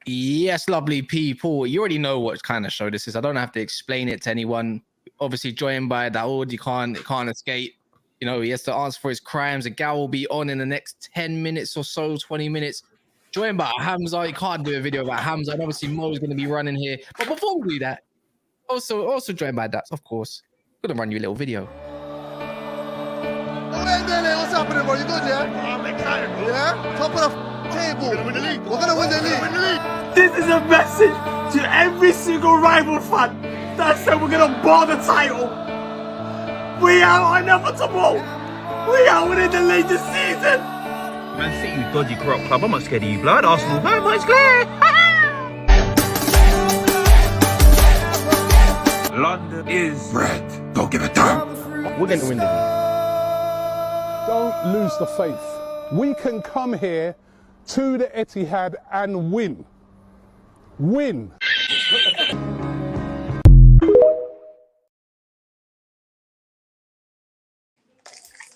Yes, lovely people. You already know what kind of show this is. I don't have to explain it to anyone. Obviously, joined by Daud, you can't escape. You know, he has to answer for his crimes. A gal will be on in the next 10 minutes or so, 20 minutes. Joined by Hamza. You can't do a video about Hamza. And obviously, Mo's going to be running here. But before we do that, also joined by Daps, of course. I'm going to run you a little video. What's happening, bro? You good, yeah? I'm excited, bro. Yeah? Top of the table. We're going to win the league. We're going to win the league. This is a message to every single rival fan that said we're going to bar the title. We are inevitable. We are winning the league this season. Man City, you dodgy corrupt club. I'm not scared of you, blood. Arsenal, man, I'm scared. London is red. Don't give a damn. We're going to win the league. Don't lose the faith. We can come here to the Etihad and win. Win.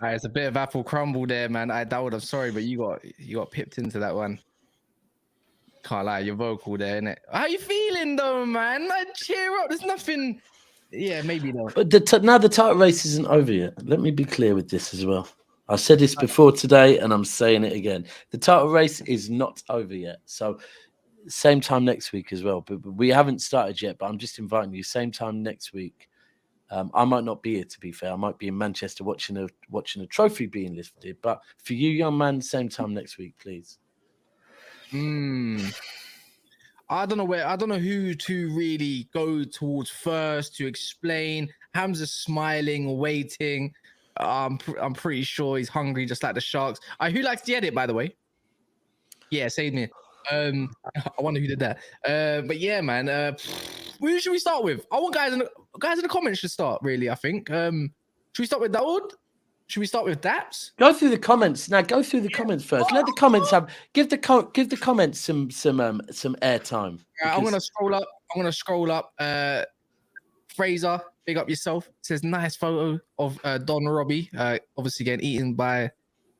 It's a bit of apple crumble there, man. Daud, I'm sorry, but you got pipped into that one. Can't lie, you're vocal there, innit? How you feeling though, man? Like, cheer up. There's nothing. Yeah, maybe though. But now the title race isn't over yet. Let me be clear with this as well. I said this before today, and I'm saying it again. The title race is not over yet. So same time next week as well. But we haven't started yet, but I'm just inviting you. Same time next week. I might not be here, to be fair. I might be in Manchester watching a trophy being lifted. But for you, young man, same time next week, please. I don't know who to really go towards first to explain. Hamza's smiling, waiting. I'm pretty sure he's hungry, just like the Sharks. Who likes the edit, by the way? Yeah, save me. I wonder who did that. But yeah, man. Who should we start with? I want guys in the comments should start. Really, I think. Should we start with Daud? Should we start with Daps? Go through the comments now. Go through the comments first. Let the comments give the comments some airtime. I'm gonna scroll up. Fraser, big up yourself. It says nice photo of Don Robbie, obviously getting eaten by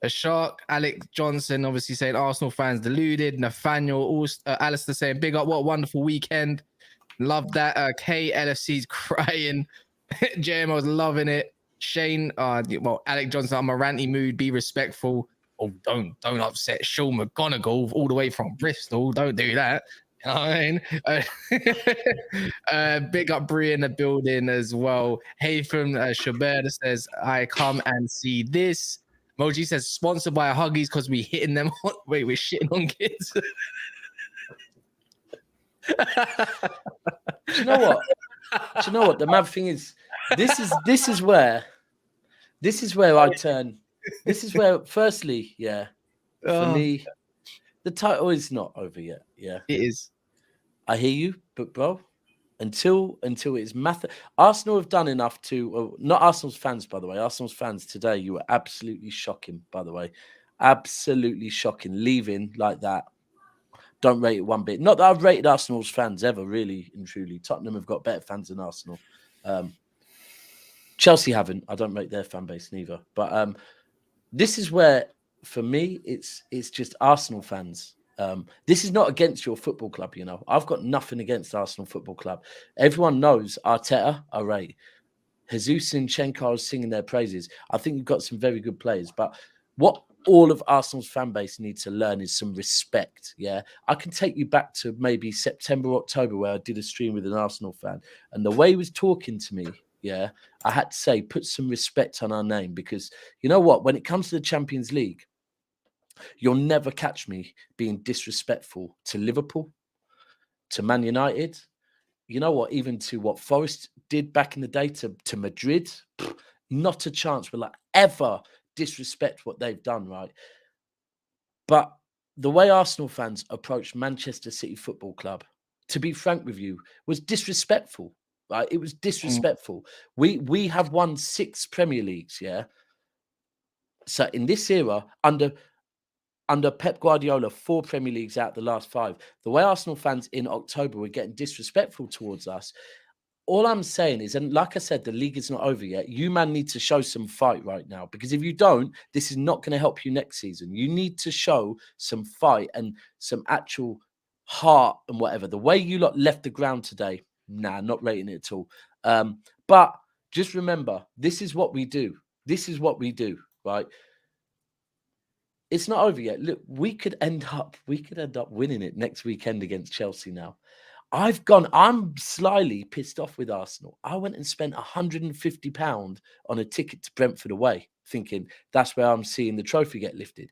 a shark. Alex Johnson obviously saying Arsenal fans deluded. Nathaniel, Alistair saying big up, what a wonderful weekend. Love that. KLFC's crying. JMO's loving it. Shane, Alex Johnson, I'm a ranty mood. Be respectful. Oh, don't upset Sean McGonagall all the way from Bristol. Don't do that. You know what I mean? Big up Brie in the building as well. Hey from Shabert says, I come and see this. Moji says, sponsored by Huggies because we hitting them. Wait, we're shitting on kids. Do you know what? The mad thing is, this is where I turn. This is where, firstly, for me, the title is not over yet. Yeah, it is. I hear you, but bro, until it's Arsenal have done enough to. Not Arsenal's fans, by the way. Arsenal's fans today, you were absolutely shocking. By the way, absolutely shocking. Leaving like that. Don't rate it one bit. Not that I've rated Arsenal's fans ever, really and truly. Tottenham have got better fans than Arsenal. Chelsea haven't. I don't rate their fan base neither. But this is where, for me, it's just Arsenal fans. This is not against your football club, you know. I've got nothing against Arsenal Football Club. Everyone knows Arteta, I rate. Jesus Zinchenko is singing their praises. I think you've got some very good players. But what all of Arsenal's fan base needs to learn is some respect. Yeah, I can take you back to maybe September, October, where I did a stream with an Arsenal fan, and the way he was talking to me, yeah, I had to say, put some respect on our name, because you know what? When it comes to the Champions League, you'll never catch me being disrespectful to Liverpool, to Man United. You know what? Even to what Forest did back in the day to Madrid, not a chance will I ever disrespect what they've done, right? But the way Arsenal fans approached Manchester City Football Club, to be frank with you, was disrespectful. Right? It was disrespectful. We have won 6 Premier Leagues, yeah. So in this era, under Pep Guardiola, 4 Premier Leagues out the last 5. The way Arsenal fans in October were getting disrespectful towards us. All I'm saying is, and like I said, the league is not over yet. You man need to show some fight right now, because if you don't, this is not going to help you next season. You need to show some fight and some actual heart and whatever. The way you lot left the ground today, nah, not rating it at all. But just remember, this is what we do. This is what we do, right? It's not over yet. Look, we could end up winning it next weekend against Chelsea now. I'm slyly pissed off with Arsenal. I went and spent £150 on a ticket to Brentford away, thinking that's where I'm seeing the trophy get lifted.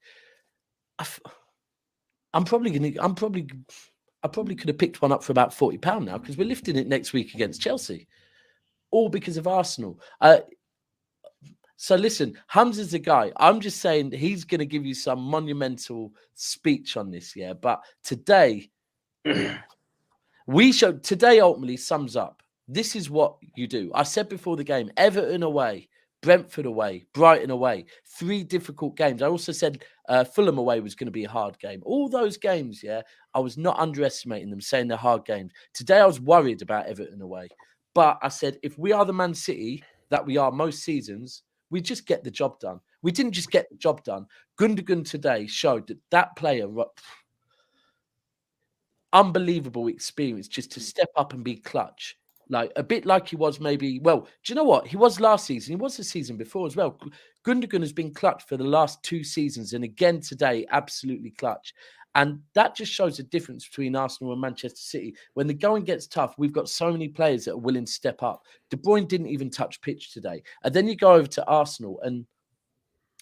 I probably could have picked one up for about £40 now, because we're lifting it next week against Chelsea, all because of Arsenal. So listen, Hamza's the guy. I'm just saying he's going to give you some monumental speech on this, yeah. But today, today ultimately sums up. This is what you do. I said before the game, Everton away, Brentford away, Brighton away, 3 difficult games. I also said Fulham away was going to be a hard game. All those games, yeah, I was not underestimating them, saying they're hard games. Today I was worried about Everton away. But I said, if we are the Man City that we are most seasons, we just get the job done. We didn't just get the job done. Gundogan today showed that player, unbelievable experience just to step up and be clutch. Like a bit like he was maybe, well, do you know what? He was last season. He was the season before as well. Gundogan has been clutch for the last 2 seasons. And again today, absolutely clutch. And that just shows the difference between Arsenal and Manchester City. When the going gets tough, we've got so many players that are willing to step up. De Bruyne didn't even touch pitch today. And then you go over to Arsenal, and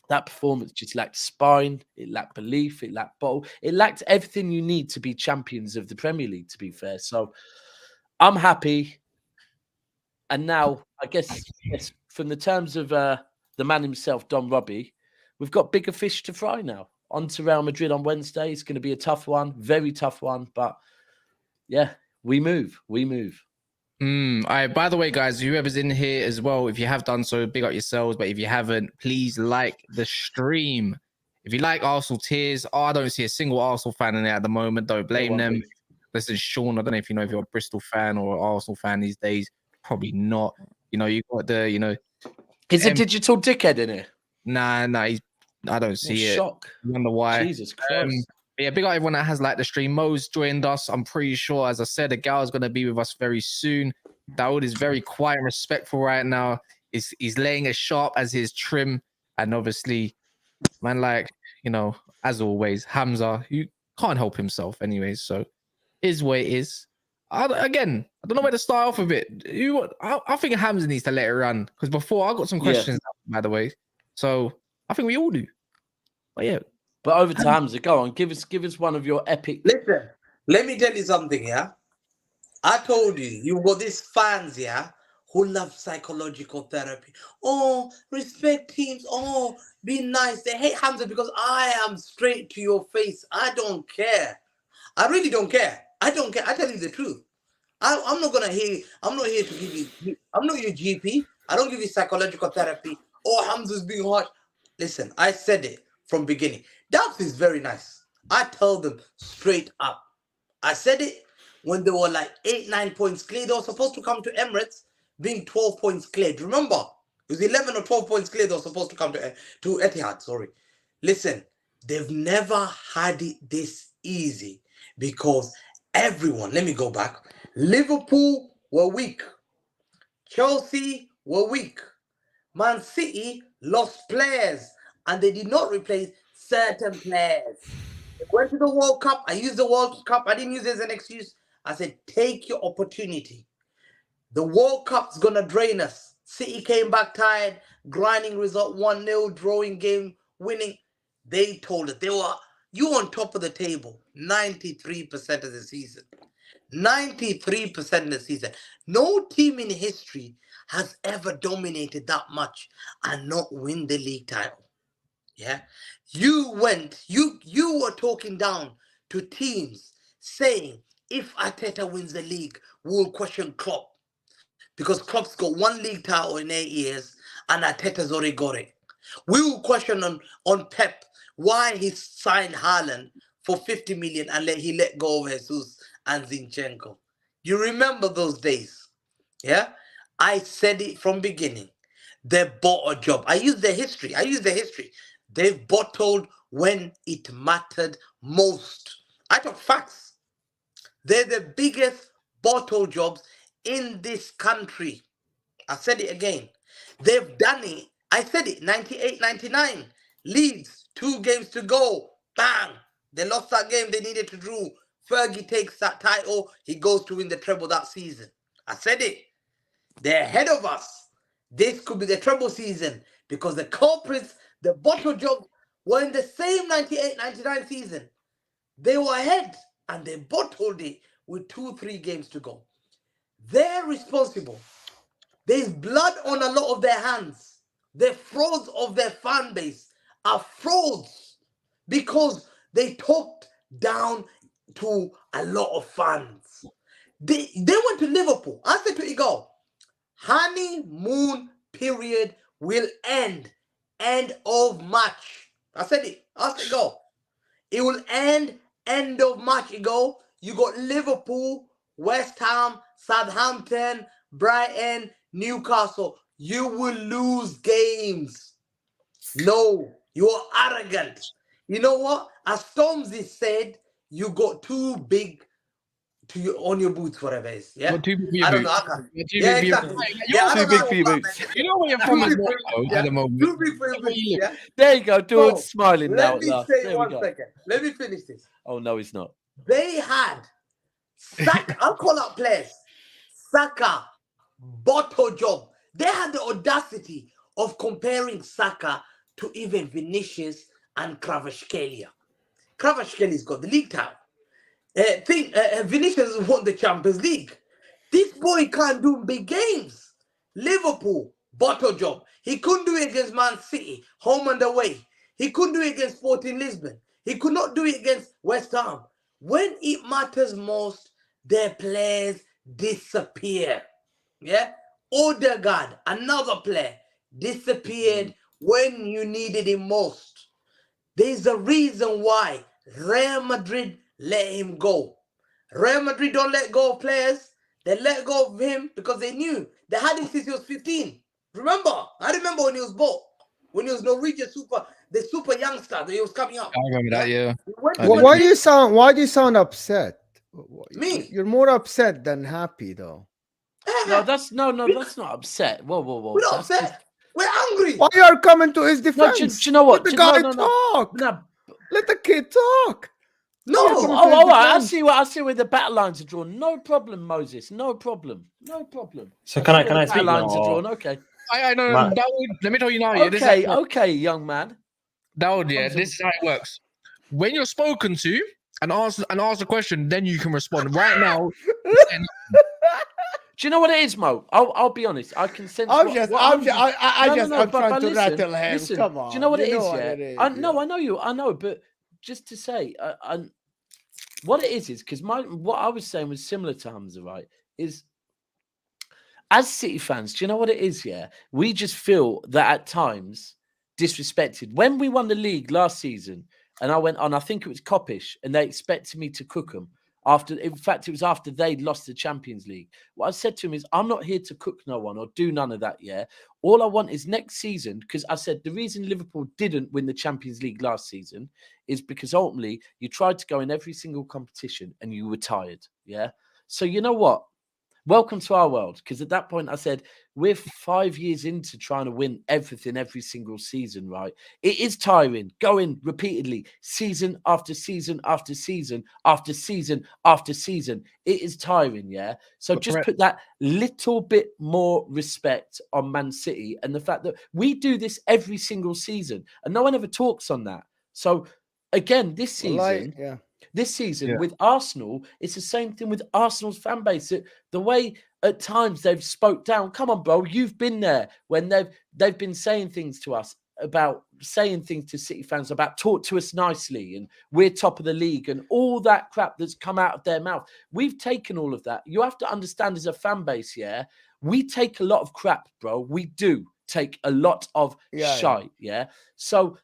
that performance just lacked spine. It lacked belief. It lacked ball. It lacked everything you need to be champions of the Premier League, to be fair. So I'm happy. And now, I guess from the terms of the man himself, Don Robbie, we've got bigger fish to fry now. On to Real Madrid on Wednesday. It's going to be a tough one, very tough one. But yeah, we move. All right, by the way, guys, whoever's in here as well, if you have done so, big up yourselves. But if you haven't, please like the stream. If you like Arsenal tears, I don't see a single Arsenal fan in there at the moment. Don't blame them. Listen, Sean, I don't know if you're a Bristol fan or an Arsenal fan these days. Probably not. You got the, Is a digital dickhead in it? Nah, I don't see it. Shock. I wonder why. Jesus Christ. Yeah, big up everyone that has liked the stream. Mo's joined us. I'm pretty sure, as I said, the gal's going to be with us very soon. Daud is very quiet and respectful right now. He's laying as sharp as his trim. And obviously, man, as always, Hamza, you can't help himself anyways. So, is what it is. I don't know where to start off with it. I think Hamza needs to let it run. Because before, I got some questions, by the way. So, I think we all do. But yeah. But over to Hamza, go on. Give us one of your epic. Listen, let me tell you something, yeah? I told you, you've got these fans, yeah, who love psychological therapy. Oh, respect teams. Oh, be nice. They hate Hamza because I am straight to your face. I don't care. I really don't care. I don't care. I tell you the truth. I'm not going to hear. I'm not here to give you. I'm not your GP. I don't give you psychological therapy. Oh, Hamza's being harsh. Listen, I said it from beginning. Daps is very nice. I tell them straight up. I said it when they were like 8-9 points clear. They were supposed to come to Emirates being 12 points cleared. Remember, it was 11 or 12 points clear. They were supposed to come to Etihad. Sorry. Listen, they've never had it this easy because everyone, let me go back. Liverpool were weak. Chelsea were weak. Man City lost players and they did not replace certain players. They went to the World Cup. I used the World Cup. I didn't use it as an excuse. I said, take your opportunity. The World Cup's going to drain us. City came back tired, grinding result 1-0, drawing game, winning. They told us you on top of the table 93% of the season. 93% of the season. No team in history has ever dominated that much and not win the league title. Yeah, you were talking down to teams saying if Arteta wins the league, we'll question Klopp. because Klopp's got 1 league title in 8 years and Arteta's already got it. We will question on Pep why he signed Haaland for 50 million and he let go of Jesus and Zinchenko. You remember those days? Yeah? I said it from beginning. They bought a job. I use their history. They've bottled when it mattered most. I talk facts. They're the biggest bottle jobs in this country. I said it again. They've done it. I said it, 98, 99. Leeds, 2 games to go. Bang. They lost that game. They needed to draw. Fergie takes that title. He goes to win the treble that season. I said it. They're ahead of us. This could be the treble season because the culprits, the bottle jobs, were in the same 98, 99 season. They were ahead and they bottled it with 2-3 games to go. They're responsible. There's blood on a lot of their hands. The frauds of their fan base are frauds because they talked down to a lot of fans. They went to Liverpool. I said to Egal, honeymoon period will end of March. I said it. I said Egal. It will end of March, Egal. You got Liverpool, West Ham, Southampton, Brighton, Newcastle. You will lose games. No, you are arrogant. You know what? As Stormzy said, you got too big on your boots, whatever it is. Yeah, Too big for your I don't boots. know. I can't. Too Yeah, big for your exactly. boots. Yeah, I Too don't big know for your about boots. that, man. You know where you're from as well, though, at the moment. Too big for your boots. Yeah. There you go. Daud So, smiling now. let me Last. say There we one go. second. Let me finish this. Oh, no, he's not. They had Saka. I'll call out players. Saka, bottle job. They had the audacity of comparing Saka to even Vinicius and Kvaratskhelia. Kvaratskhelia got the league title. Vinicius won the Champions League. This boy can't do big games. Liverpool, bottle job. He couldn't do it against Man City, home and away. He couldn't do it against Sporting Lisbon. He could not do it against West Ham. When it matters most, their players disappear. Yeah? Odegaard, another player, disappeared when you needed him most. There's a reason why Real Madrid let him go. Real Madrid don't let go of players. They let go of him because they knew they had him since he was 15. Remember? I remember when he was bought. When he was Norwegian the super youngster that he was coming up. I remember that, yeah. Why do you sound upset? Me? You're more upset than happy, though. No, that's not upset. Whoa. We're not That's upset. just- We're angry. Why you are coming to his No, defense? do you know what? Let the Do- no, guy no, no. talk. No. Let the kid talk. No. Oh, all right. I see where the battle lines are drawn. No problem, Moses. No problem. So can I Battle speak lines are now? drawn. Okay. I know. Matt. Daud, let me tell you now. Yeah, this is how it works. Okay, young man. Daud, yeah, this is how it works. When you're spoken to and ask a question, then you can respond. Right now, Do you know what it is, Mo? I'll be honest. I can sense. I'm what- just, what I'm I'm just, I'm but trying to listen, rattle him. listen, Come on. Do you know what it is? what Yeah. it is, I know you. I know, but just to say, what it is because what I was saying was similar to Hamza, right? Is as City fans, do you know what it is? Yeah, we just feel that at times disrespected. When we won the league last season, and I went on, I think it was Coppish, and they expected me to cook them. In fact, it was after they'd lost the Champions League. What I said to him is, I'm not here to cook no one or do none of that, yeah? All I want is next season, because I said the reason Liverpool didn't win the Champions League last season is because ultimately you tried to go in every single competition and you were tired, yeah? So you know what? Welcome to our world, because at that point I said, we're 5 years into trying to win everything every single season, right? It is tiring, going repeatedly, season after season after season after season after season. It is tiring, yeah? So just put that little bit more respect on Man City and the fact that we do this every single season and no one ever talks on that. So again, this season... This season with Arsenal, it's the same thing with Arsenal's fan base. The way at times they've spoke down. Come on, bro, you've been there when they've been saying things to us about saying things to City fans about talk to us nicely and we're top of the league and all that crap that's come out of their mouth. We've taken all of that. You have to understand as a fan base, yeah, we take a lot of crap, bro. We do take a lot of shite, yeah? So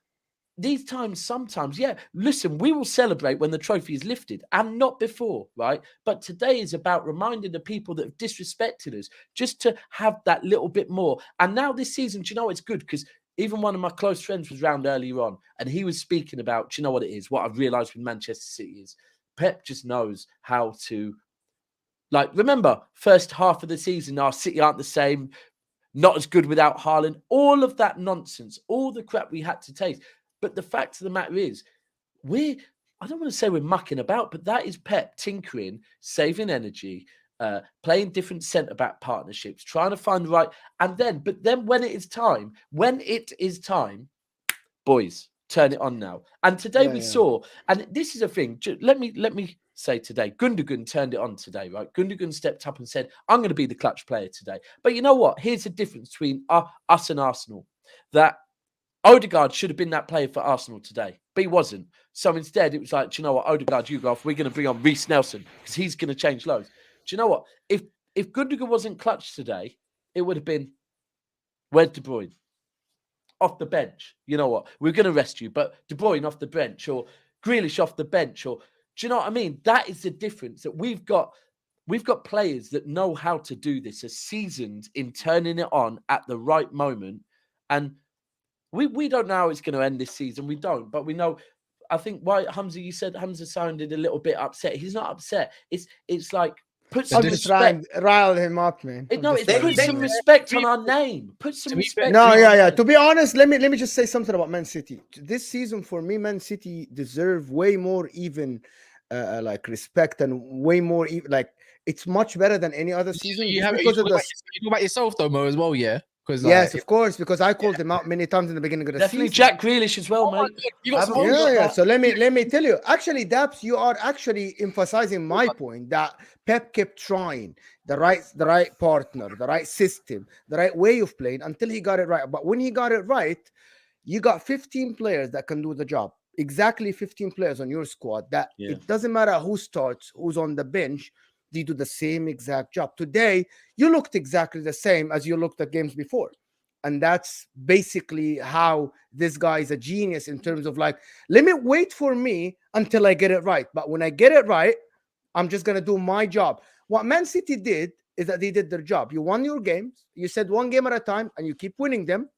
these times, sometimes, listen, we will celebrate when the trophy is lifted and not before, right? But today is about reminding the people that have disrespected us just to have that little bit more. And now this season, do you know, it's good because even one of my close friends was round earlier on and he was speaking about, do you know what it is? What I've realised with Manchester City is Pep just knows how to, like, remember, first half of the season, our City aren't the same, not as good without Haaland, all of that nonsense, all the crap we had to taste. But the fact of the matter is, I don't want to say we're mucking about, but that is Pep tinkering, saving energy, playing different centre-back partnerships, trying to find the right. But then when it is time, boys, turn it on now. And today we saw, and this is a thing, let me say today, Gundogan turned it on today, right? Gundogan stepped up and said, I'm going to be the clutch player today. But you know what? Here's the difference between us and Arsenal, that Odegaard should have been that player for Arsenal today, but he wasn't. So instead, it was like, do you know what, Odegaard, you go off. We're going to bring on Reece Nelson because he's going to change loads. Do you know what? If Gundogan wasn't clutch today, it would have been, where's De Bruyne? Off the bench. You know what? We're going to rest you, but De Bruyne off the bench or Grealish off the bench. Or do you know what I mean? That is the difference, that we've got players that know how to do this, are seasoned in turning it on at the right moment. And we don't know how it's going to end this season. We don't, but we know. I think why you said Hamza sounded a little bit upset. He's not upset. It's like put some respect. Rile him up, man. Put some respect on our name. Put some respect. No, To be honest, let me just say something about Man City. This season, for me, Man City deserve way more even like respect and way more like it's much better than any other season. You talk about yourself though, Mo, as well, yeah. Yes, of course, because I called him out many times in the beginning of the definitely season. Jack Grealish as well, mate. So let me tell you. Actually, Daps, you are actually emphasizing my point that Pep kept trying the right partner, the right system, the right way of playing until he got it right. But when he got it right, you got 15 players that can do the job. Exactly 15 players on your squad. That it doesn't matter who starts, who's on the bench. They do the same exact job. Today, you looked exactly the same as you looked at games before. And that's basically how this guy is a genius in terms of like, let me wait for me until I get it right. But when I get it right, I'm just going to do my job. What Man City did is that they did their job. You won your games. You said one game at a time, and you keep winning them,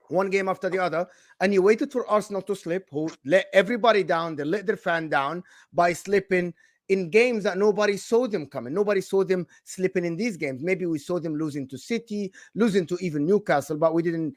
one game after the other. And you waited for Arsenal to slip, who let everybody down. They let their fan down by slipping in games that nobody saw them coming. Nobody saw them slipping in these games. Maybe we saw them losing to City, losing to even Newcastle, but we didn't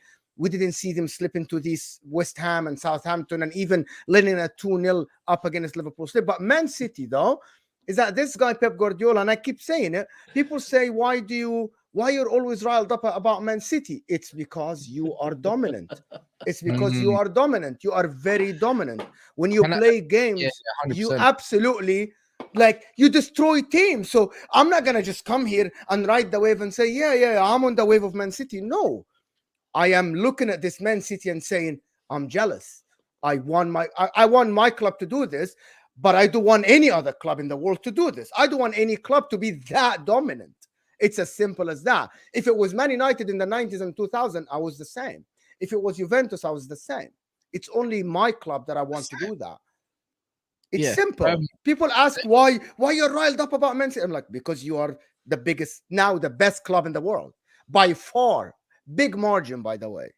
see them slip into these West Ham and Southampton and even letting a 2-0 up against Liverpool slip. But Man City, though, is that this guy, Pep Guardiola, and I keep saying it, people say, why you're always riled up about Man City? It's because you are dominant. It's because you are dominant. You are very dominant. When you play games, you absolutely... like you destroy teams. So I'm not gonna just come here and ride the wave and say, I'm on the wave of Man City. No, I am looking at this Man City and saying, I'm jealous. I want my club to do this, but I don't want any other club in the world to do this. I don't want any club to be that dominant. It's as simple as that. If it was Man United in the 90s and 2000, I was the same. If it was Juventus, I was the same. It's only my club that I want to do that. It's simple. People ask why you're riled up about Man City. I'm like, because you are the biggest, now the best club in the world by far. Big margin, by the way.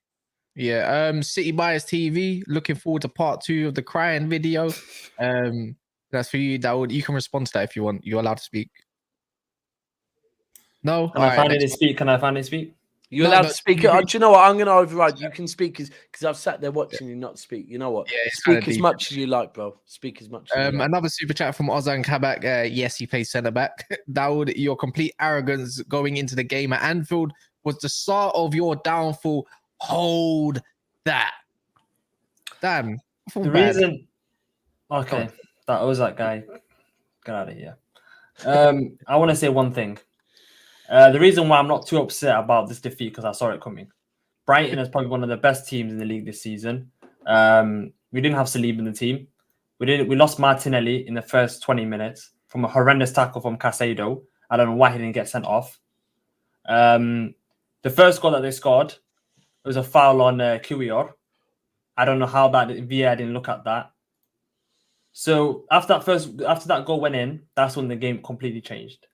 Yeah. City Bias TV. Looking forward to part 2 of the crying video. That's for you, Daud. You can respond to that if you want. You're allowed to speak. No. Can I finally speak? You're allowed to speak. Do you know what? I'm going to override. You can speak because I've sat there watching you not speak. You know what? Speak as much as you like, bro. Speak as much as you like. Another super chat from Ozan Kabak. Yes, he plays centre back. Daud, your complete arrogance going into the game at Anfield was the start of your downfall. Hold that. Damn. The reason. Okay, that was that guy. Get out of here. I want to say one thing. The reason why I'm not too upset about this defeat, because I saw it coming. Brighton is probably one of the best teams in the league this season. We didn't have Saliba in the team. We lost Martinelli in the first 20 minutes from a horrendous tackle from Casado. I don't know why he didn't get sent off. The first goal that they scored, it was a foul on Kiwior. I don't know how that VAR didn't look at that. So after that goal went in, that's when the game completely changed.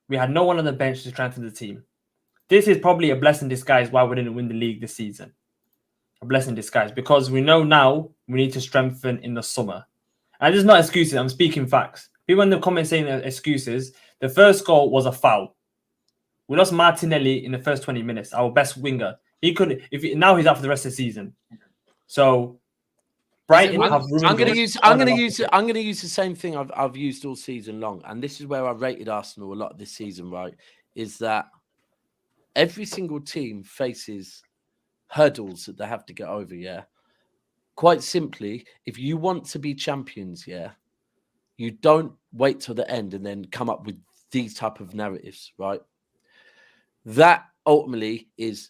We had no one on the bench to strengthen the team. This is probably a blessing in disguise why we didn't win the league this season. A blessing in disguise, because we know now we need to strengthen in the summer. And this is not excuses, I'm speaking facts. People in the comments saying excuses, the first goal was a foul. We lost Martinelli in the first 20 minutes, our best winger. Now he's out for the rest of the season. So Brighton have ruined I'm going to use the same thing I've used all season long, and this is where I rated Arsenal a lot this season. Right, is that every single team faces hurdles that they have to get over. Yeah, quite simply, if you want to be champions, yeah, you don't wait till the end and then come up with these type of narratives. Right, that ultimately is.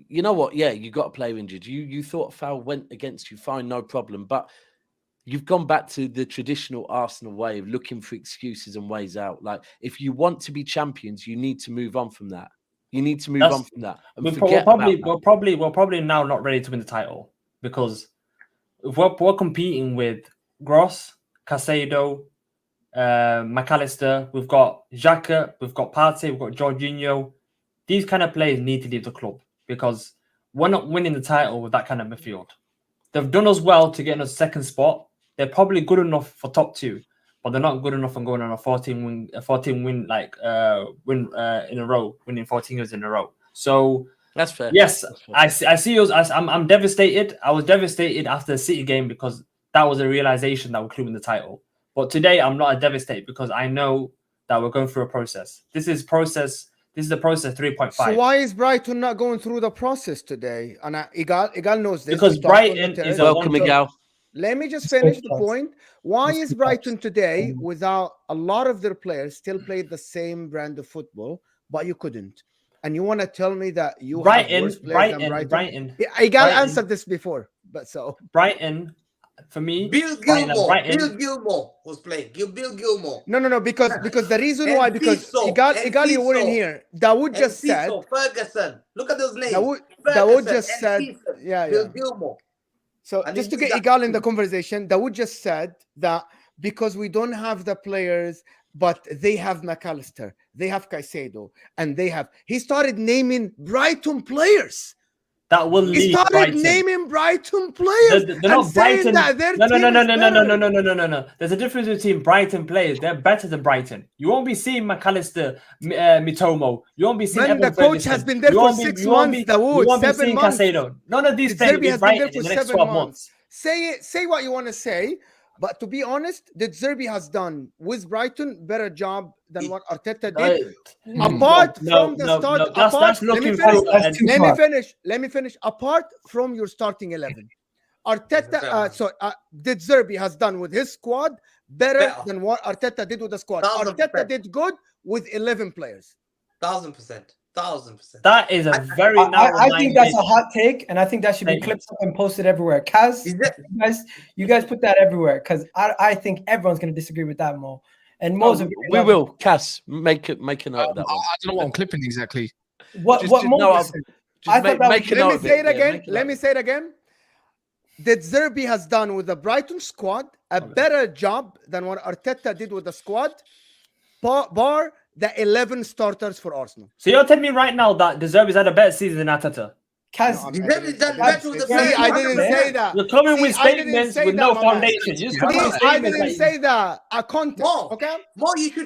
You know what? Yeah, you got a player injured. You thought a foul went against you, fine, no problem. But you've gone back to the traditional Arsenal way of looking for excuses and ways out. Like, if you want to be champions, you need to move on from that. You need to move on from that. And we're probably now not ready to win the title, because if we're competing with Gross, Caicedo, McAllister, we've got Xhaka, we've got Partey, we've got Jorginho. These kind of players need to leave the club, because we're not winning the title with that kind of midfield. They've done us well to get in a second spot. They're probably good enough for top 2, but they're not good enough and going on a 14 win in a row, winning 14 years in a row. So that's fair. Yes, that's fair. I see us. I'm devastated. I was devastated after the City game, because that was a realization that we're clearing the title. But today I'm not devastated, because I know that we're going through a process. This is the process 3.5. So why is Brighton not going through the process today? And Egal knows this. Because Brighton is welcome, Egal. Let me just finish the point. Why is Brighton today, without a lot of their players, still played the same brand of football, but you couldn't? And you want to tell me that you have worse players than Brighton? Egal answered this before, but so Brighton. For me, Bill Gilmore was playing. Bill Gilmore. No, because the reason why, because Egal, you weren't here. Daud just said Ferguson. Look at those names. Daud just said, Bill Gilmore. So and just to get Egal in the conversation, Daud just said that because we don't have the players, but they have McAllister, they have Caicedo, and he started naming Brighton players. That will leave. He started naming Brighton players. They're not Brighton. No. There's a difference between Brighton players. They're better than Brighton. You won't be seeing McAllister, Mitomo. You won't be seeing. The coach has been there for 6 months. You won't be seeing Caicedo. None of these players will be Brighton in the next 12 months. Say what you want to say. But to be honest, the Zerbi has done with Brighton better job than what Arteta did. Apart from the start, let me finish. Apart from your starting 11, Arteta, did Zerbi has done with his squad better than what Arteta did with the squad. Arteta did good with 11 players. 1000%. That is a very I think that's a hot take, and I think that should be clipped up and posted everywhere. Kaz, you guys put that everywhere, because I think everyone's going to disagree with that, Mo. And Mo's we will. Kaz, make a note of that one. I don't know what I'm clipping exactly. Let me say it again. That Zerbi has done with the Brighton squad a better job than what Arteta did with the squad, bar the 11 starters for Arsenal. So you're telling me right now that De Zerbi's had a better season than Arteta? I didn't say that. You're coming with statements with no foundation. I didn't say that. A context, okay?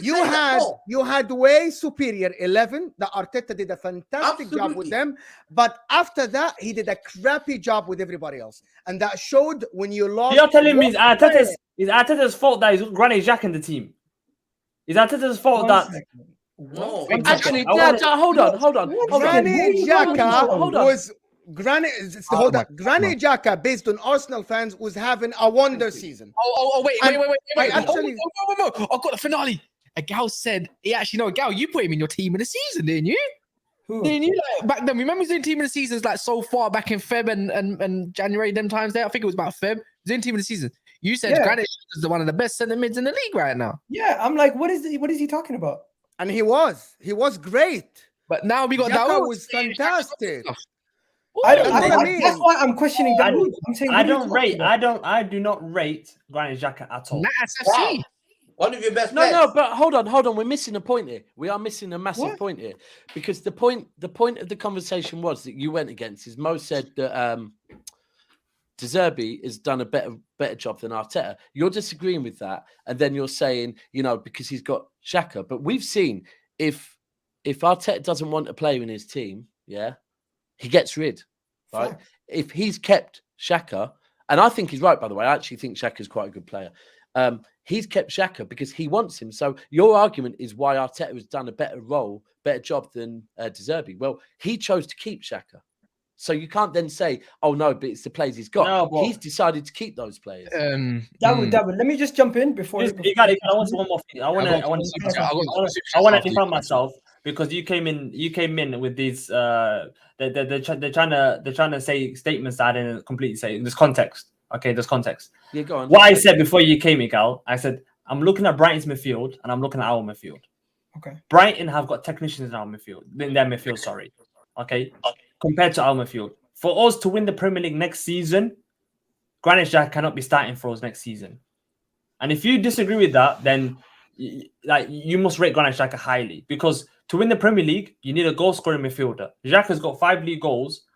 You had way superior 11. The Arteta did a fantastic job with them, but after that, he did a crappy job with everybody else, and that showed when you lost. You're telling me it's Arteta's fault that he's Granit Xhaka in the team? Is Arteta's fault that? No, actually, hold on. Granit Xhaka was Granit Xhaka, based on Arsenal fans, was having a wonder season. Wait. I've got the finale. Egal said Egal, you put him in your team of the season, didn't you? Who? Didn't you? Back then, remember he was in team of the seasons like so far back in Feb and January, them times there. I think it was about Feb. He was in team of the season. You said Granit is one of the best centre mids in the league right now. Yeah, I'm like, what is he talking about? And he was great. But now we got Xhaka Daud. was fantastic. That's mean. why I'm questioning Daud. I'm saying I do not rate Granit Xhaka at all. That's FC. One of your best No, players. no, but hold on. We're missing a point here. We are missing a massive point here, because the point of the conversation was that you went against is Mo said that Zerbi has done a better job than Arteta. You're disagreeing with that, and then you're saying, because he's got Xhaka. But we've seen if Arteta doesn't want a player in his team, he gets rid. Right? If he's kept Xhaka, and I think he's right, by the way. I actually think Xhaka is quite a good player. He's kept Xhaka because he wants him. So your argument is why Arteta has done a better job than Zerbi. Well, he chose to keep Xhaka. So you can't then say, oh, no, but it's the players he's got. No, but... He's decided to keep those players. Daud, let me just jump in before... I want one more thing. I want to defend myself, because you came in with these... They're trying to say statements that I didn't completely say. In this context. Okay, there's context. Yeah, go on. What I said before you came, Mikel, I said, I'm looking at Brighton's midfield and I'm looking at our midfield. Okay. Brighton have got technicians in our midfield. In their midfield, sorry. Okay? Compared to our midfield. For us to win the Premier League next season, Granit Xhaka cannot be starting for us next season. And if you disagree with that, then you must rate Granit Xhaka highly. Because to win the Premier League, you need a goal-scoring midfielder. Xhaka's got 5 league goals,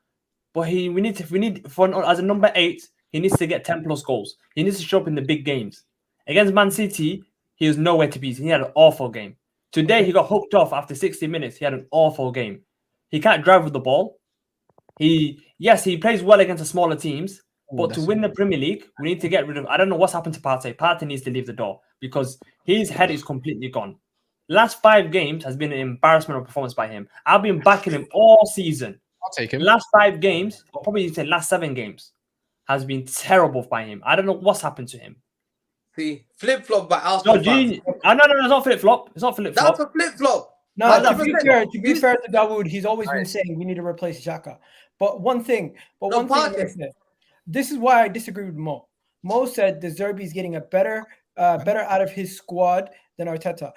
but we need as a number 8, he needs to get 10 plus goals. He needs to show up in the big games. Against Man City, he was nowhere to be seen. He had an awful game. Today, he got hooked off after 60 minutes. He had an awful game. He can't drive with the ball. He plays well against the smaller teams, but to win the Premier League, we need to get rid of... I don't know what's happened to Partey. Partey needs to leave the door because his head is completely gone. Last 5 games has been an embarrassment of performance by him. I've been backing him all season. I'll take him. Last 5 games, or probably say last 7 games, has been terrible by him. I don't know what's happened to him. See, flip-flop by Arsenal. No, it's not flip-flop. It's not flip-flop. That's a flip-flop. No, to be fair to Daud, he's always been saying we need to replace Xhaka. But one thing, this is why I disagree with Mo. Mo said the Zerbi is getting a better out of his squad than Arteta.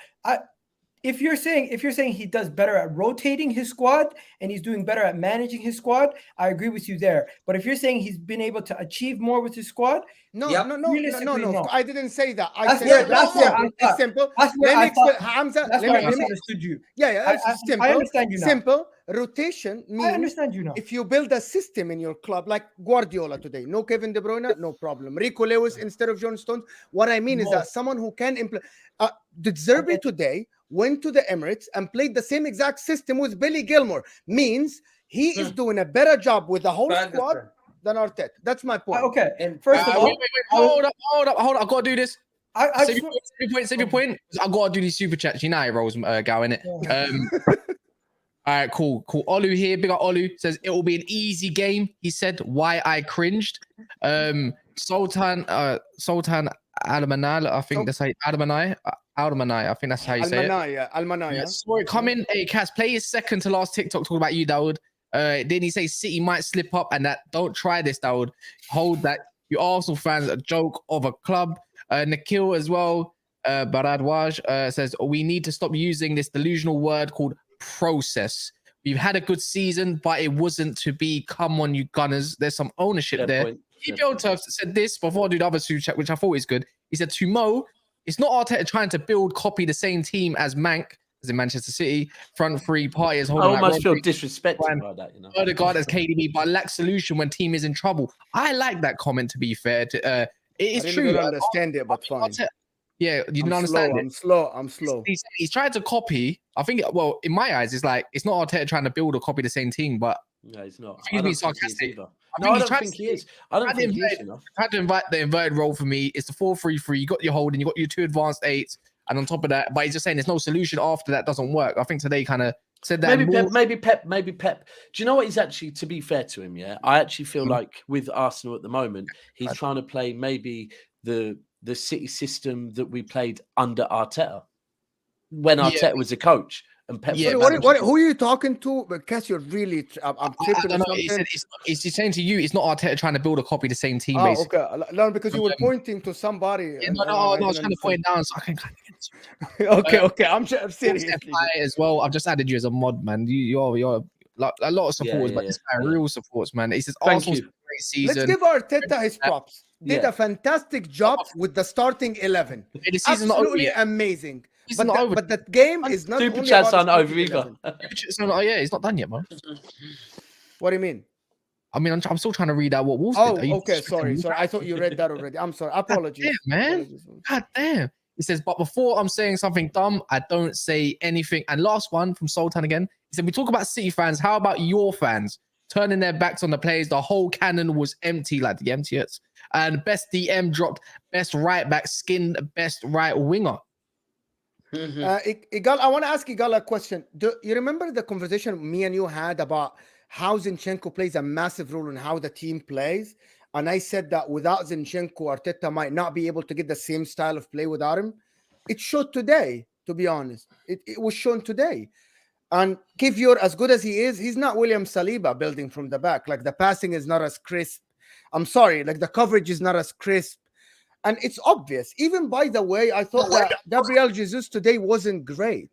If you're saying he does better at rotating his squad and he's doing better at managing his squad, I agree with you there. But if you're saying he's been able to achieve more with his squad, no. I didn't say that. It's simple. Hamza, let me understood you. Simple. I understand you now. Simple. Rotation means I understand you now. If you build a system in your club, like Guardiola today, no Kevin De Bruyne, no problem. Rico Lewis instead of John Stones. What I mean is that someone who can implement. The Zerbi today went to the Emirates and played the same exact system with Billy Gilmore. Means he is doing a better job with the whole squad than Arteta. That's my point. Okay. And first of all, wait. Hold up. I gotta do this. Save your point. I gotta do these super chats. You know how it rolls, Gal, innit? All right, cool. Olu here, big up Olu, says it will be an easy game. He said why I cringed. Sultan Almanai, I think that's how Almanai, I think that's how you say it. Almanai. Sorry, come in. Hey, Cass, play his second to last TikTok talking about you, Daud. Then he say City might slip up and that. Don't try this, Daud. Hold that. You Arsenal fans a joke of a club. Nikhil as well. Baradwaj says we need to stop using this delusional word called process. We've had a good season, but it wasn't to be. Come on, you Gunners. There's some ownership there. Turf said this before I do the other super chat, which I thought was good. He said to Mo, it's not Arteta trying to copy the same team as Mank, as in Manchester City. Front 3 parties holding. I almost feel disrespected by that, The guard as KDB, but lack solution when team is in trouble. I like that comment. To be fair, it is true. I don't understand it, but fine. Yeah, you didn't understand it. I'm slow. He's trying to copy. I think, well, in my eyes, it's like it's not Arteta trying to build or copy the same team, but no, he's not. He's being sarcastic. I don't think he is. I don't think he is enough. Had to invite the inverted role for me. It's the 4-3-3. You got your holding, you got your 2 advanced 8s, and on top of that, but he's just saying there's no solution after that doesn't work. I think today kind of said that. Maybe Pep. Do you know what he's actually? To be fair to him, I actually feel like with Arsenal at the moment, he's trying to play maybe the City system that we played under Arteta when Arteta was a coach. And Pep. Yeah, who are you talking to? Because you're really, I'm I tripping don't or know. something. It's saying to you, it's not Arteta trying to build a copy of the same team, Oh, basically. okay. No, because you were pointing to somebody. Yeah, and no, I I was didn't trying to point down so I can kind of get understand. Okay. I'm seriously. as well. I've just added you as a mod, man. You're like a lot of supporters, but this guy real supports, man. He says Arsenal's a great season. Let's give Arteta his props. Did a fantastic job with the starting 11. The season's not over Absolutely yet. amazing. Season's not over. But that game is not Super only chats about aren't the over starting either. 11. Oh yeah, it's not done yet, man. What do you mean? I mean, I'm still trying to read out what Wolves Oh, did. okay. Sorry. I thought you read that already. I'm sorry. Apologies. God damn, man. Apologies. God damn. He says, but before I'm saying something dumb, I don't say anything. And last one from Sultan again. He said, we talk about City fans. How about your fans turning their backs on the players? The whole cannon was empty, like the emptiest. And best DM dropped best right back, skinned best right winger. Egal, I want to ask Egal a question. Do you remember the conversation me and you had about how Zinchenko plays a massive role in how the team plays? And I said that without Zinchenko, Arteta might not be able to get the same style of play without him. It showed today, to be honest. It was shown today. And Kivior, as good as he is, he's not William Saliba building from the back. Like the passing is not as crisp. I'm sorry, like the coverage is not as crisp. And it's obvious. Even by the way, I thought that Gabriel Jesus today wasn't great.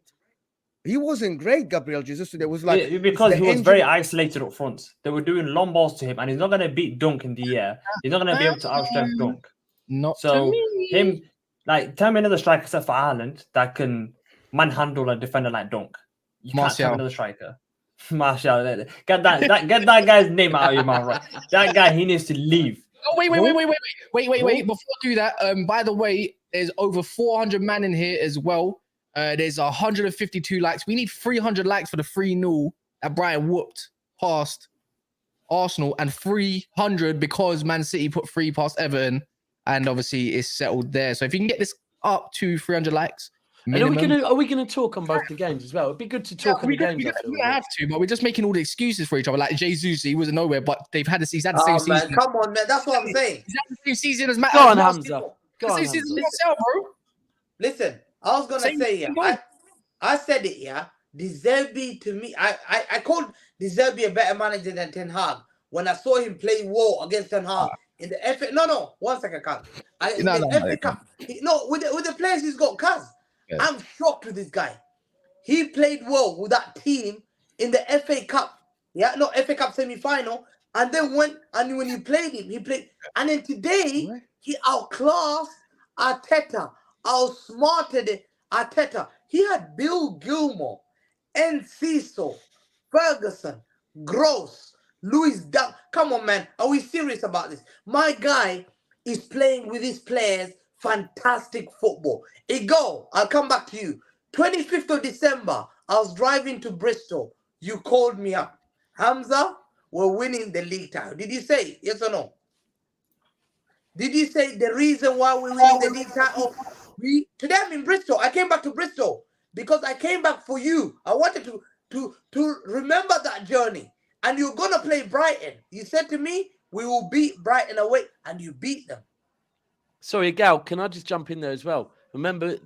He wasn't great, Gabriel Jesus today. It was like because he was very isolated up front. They were doing long balls to him, and he's not going to beat Dunk in the air. He's not going to be able to outstrip Dunk. Not so him, like, tell me another striker except for Ireland that can manhandle a defender like Dunk. You can't tell me another striker. Martial, get that guy's name out of your mouth, right? That guy, he needs to leave. Oh, wait. Before I do that, by the way, there's over 400 man in here as well. There's 152 likes. We need 300 likes for the 3-0 that Brighton whooped past Arsenal, and 300 because Man City put 3 past Everton, and obviously it's settled there. So if you can get this up to 300 likes, minimum, and are we gonna talk on both the games as well? It'd be good to talk on the games. We have to, but we're just making all the excuses for each other. Like Jesus, he wasn't nowhere, but he's had the same season. Come on, man. That's what I'm saying. He's had the same season as Matt. Go on, Hamza. Bro. Listen, I was gonna say, I said it, yeah. Zerbi to me, I called Zerbi a better manager than Ten Hag when I saw him play war against Ten Hag in the FA. No, 1 second, Kaz. FA Cup. With the players he's got, Kaz. Yeah. I'm shocked with this guy. He played well with that team in the FA Cup. Yeah, no, FA Cup semi-final. And then when he played him, he played. And then today, he outclassed Arteta, outsmarted Arteta. He had Bill Gilmore, Enciso, Ferguson, Gross, Luis Dunk. Come on, man. Are we serious about this? My guy is playing with his players fantastic football. Egal, I'll come back to you. 25th of December, I was driving to Bristol. You called me up. Hamza, we're winning the league title. Did you say yes or no? Did you say the reason why we're winning the league title? Today I'm in Bristol. I came back to Bristol because I came back for you. I wanted to remember that journey. And you're going to play Brighton. You said to me, we will beat Brighton away. And you beat them. Sorry, Gal, can I just jump in there as well? Remember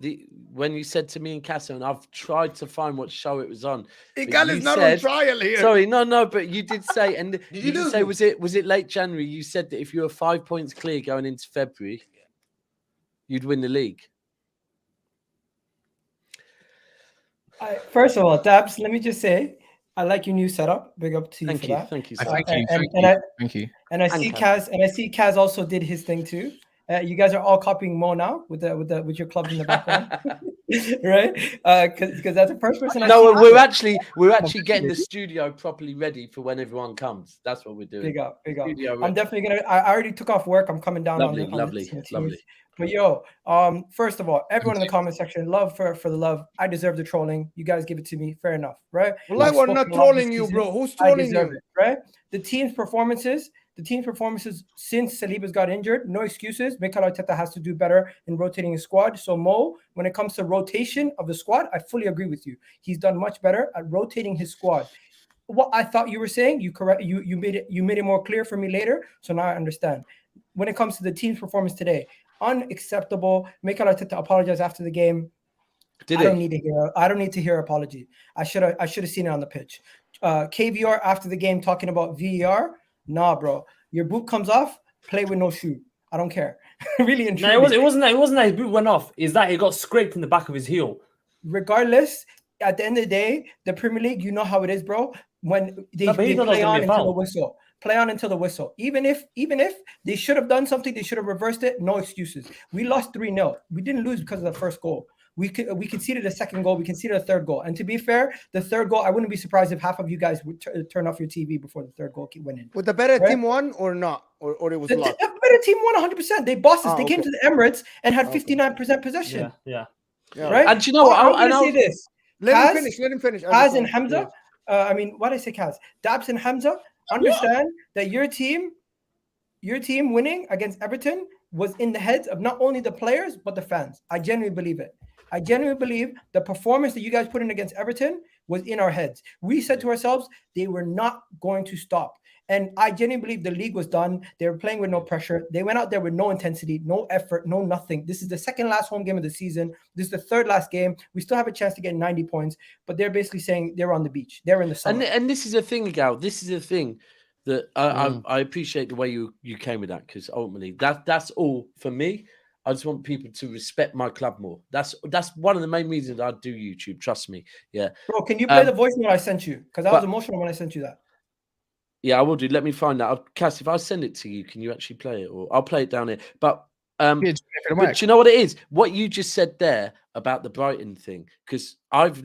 when you said to me and Casso, and I've tried to find what show it was on. Gal is not on trial here. Sorry, no, but you did say, and you did say, was it late January? You said that if you were 5 points clear going into February, you'd win the league. First of all, Daps, let me just say, I like your new setup. Big up to you for that. Thank you. Thank you. And I see Kaz also did his thing too. You guys are all copying Mo now with your clubs in the background, right? Because that's the first person. We're actually getting the studio properly ready for when everyone comes. That's what we're doing. Big up. I'm definitely gonna. I already took off work. I'm coming down. Lovely. But yo, first of all, everyone in the comment section, love for the love. I deserve the trolling. You guys give it to me. Fair enough, right? Well, we're not trolling you, bro. Who's trolling you? It, right? The team's performances since Saliba's got injured, no excuses. Mikel Arteta has to do better in rotating his squad. So Mo, when it comes to rotation of the squad, I fully agree with you. He's done much better at rotating his squad. What I thought you were saying, you made it more clear for me later. So now I understand. When it comes to the team's performance today, unacceptable. Mikel Arteta apologized after the game. Did I don't need to hear. I don't need to hear apology. I should have seen it on the pitch. KVR after the game talking about VAR. Nah, bro. Your boot comes off. Play with no shoe. I don't care. Really and truly. No, it wasn't that his boot went off. Is that it got scraped in the back of his heel. Regardless, at the end of the day, the Premier League, you know how it is, bro. When they play on until the whistle. Play on until the whistle. Even if they should have done something, they should have reversed it. No excuses. We lost 3-0. We didn't lose because of the first goal. We conceded a second goal. We conceded a third goal. And to be fair, the third goal, I wouldn't be surprised if half of you guys would turn off your TV before the third goal went in. Would the better team won or not? Or it was lost? The better team won 100%. They bossed us. They came to the Emirates and had 59% possession. Yeah. Right? And you know what? I'm going to say this. Let him finish. Kaz and Hamza, why did I say Kaz? Daps and Hamza, understand that your team winning against Everton was in the heads of not only the players, but the fans. I genuinely believe it. I genuinely believe the performance that you guys put in against Everton was in our heads. We said to ourselves, they were not going to stop. And I genuinely believe the league was done. They were playing with no pressure. They went out there with no intensity, no effort, no nothing. This is the second last home game of the season. This is the third last game. We still have a chance to get 90 points, but they're basically saying they're on the beach. They're in the sun. And this is the thing, Gal. This is the thing that I appreciate the way you came with that, because ultimately that's all for me. I just want people to respect my club more. That's one of the main reasons I do YouTube. Trust me. Yeah. Bro, can you play the voice note I sent you? Because I was emotional when I sent you that. Yeah, I will do. Let me find that. Cass, if I send it to you, can you actually play it? Or I'll play it down here. But but you know what it is? What you just said there about the Brighton thing, because I've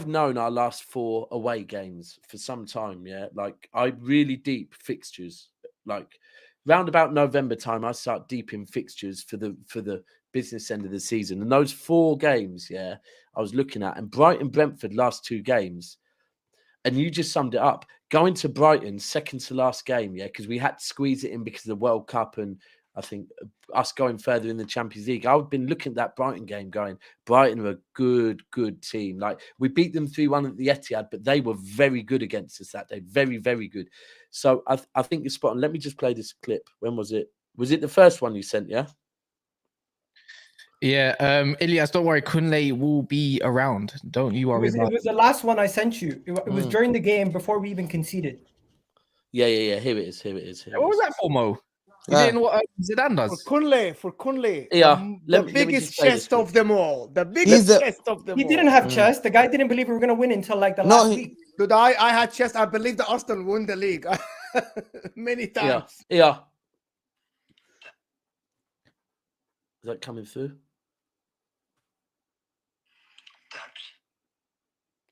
known our last 4 away games for some time. Yeah, like really deep fixtures. Like round about November time, I start deep in fixtures for the business end of the season. And those 4 games, yeah, I was looking at, and Brighton, Brentford, last 2 games. And you just summed it up. Going to Brighton, second to last game, yeah, because we had to squeeze it in because of the World Cup and I think us going further in the Champions League. I've been looking at that Brighton game going, Brighton are a good team. Like, we beat them 3-1 at the Etihad, but they were very good against us that day. Very, very good. So I think you're spot on. Let me just play this clip. When was it? Was it the first one you sent, yeah? Yeah, Ilyas, don't worry. Kunle will be around. Don't you worry about it. It was the last one I sent you. It was during the game before we even conceded. Yeah. Here it is. What was that for, Mo? You didn't what Zidane does? For Kunle. Yeah. The biggest chest of them all. The biggest chest of them all. He didn't have chest. The guy didn't believe we were going to win until like the last week. Dude, I had chest. I believe that Arsenal won the league many times. Yeah. Is that coming through?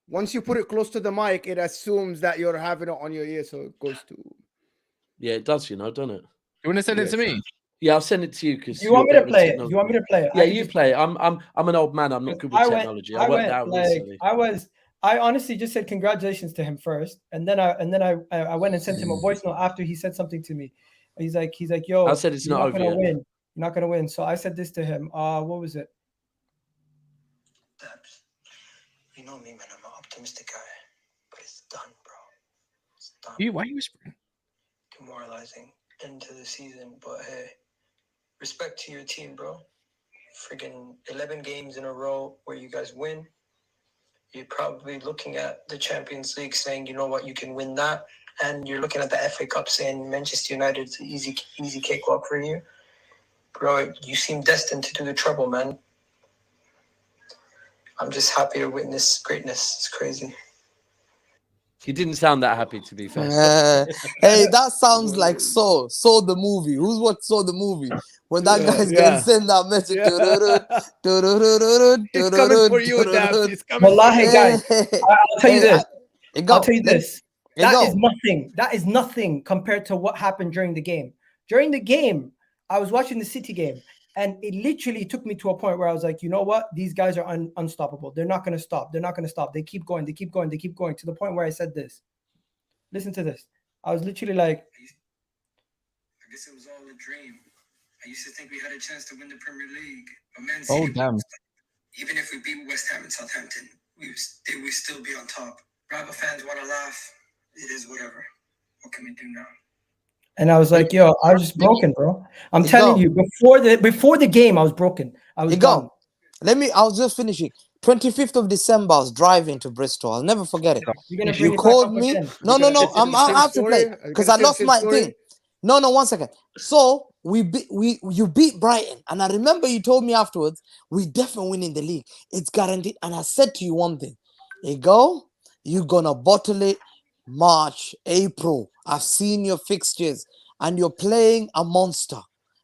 Once you put it close to the mic, it assumes that you're having it on your ear, so it goes to. Yeah, it does, doesn't it? You want to send it to me? Yeah, I'll send it to you because you want me to play it. You want me to play it? Yeah, you play it. I'm an old man. I'm not good with technology. I worked out recently. I honestly just said congratulations to him first, and then I went and sent him a voice note after he said something to me. He's like, yo, I said it's not over yet. You're not gonna win. So I said this to him. What was it? Daps, you know me, man. I'm an optimistic guy, but it's done, bro. It's done. Why are you whispering? Demoralizing into the season, but hey, respect to your team, bro. Friggin' 11 games in a row where you guys win. You're probably looking at the Champions League saying, you know what, you can win that. And you're looking at the FA Cup saying Manchester United's an easy cakewalk for you. Bro, you seem destined to do the trouble, man. I'm just happy to witness greatness. It's crazy. He didn't sound that happy, to be fair. Hey, that sounds like Saw the movie. Who's what Saw the movie? When that guy's gonna send that message. It's coming for you, Daps. It's coming. Wallahi, guys, I'll tell you this. I'll tell you this. That is nothing. That is nothing compared to what happened during the game. During the game, I was watching the City game, and it literally took me to a point where I was like, you know what? These guys are unstoppable. They're not going to stop. They're not going to stop. They keep going. They keep going. They keep going, to the point where I said this. Listen to this. I was literally like, I guess it was all a dream. I used to think we had a chance to win the Premier League. But Man City, damn. Even if we beat West Ham and Southampton, we would still be on top. Rival fans want to laugh. It is whatever. What can we do now? and I was like, yo, I was just broken, bro. I'm telling you, before the game, I was broken. I was gone. I was just finishing. 25th of December, I was driving to Bristol. I'll never forget it. You're gonna bring You it back called up me. again. No. Is it I the same have to play story? Are you because gonna I say the lost same my story? thing. No, 1 second. So you beat Brighton, and I remember you told me afterwards we definitely winning the league. It's guaranteed. And I said to you one thing, Egal, you're gonna bottle it March, April. I've seen your fixtures, and you're playing a monster.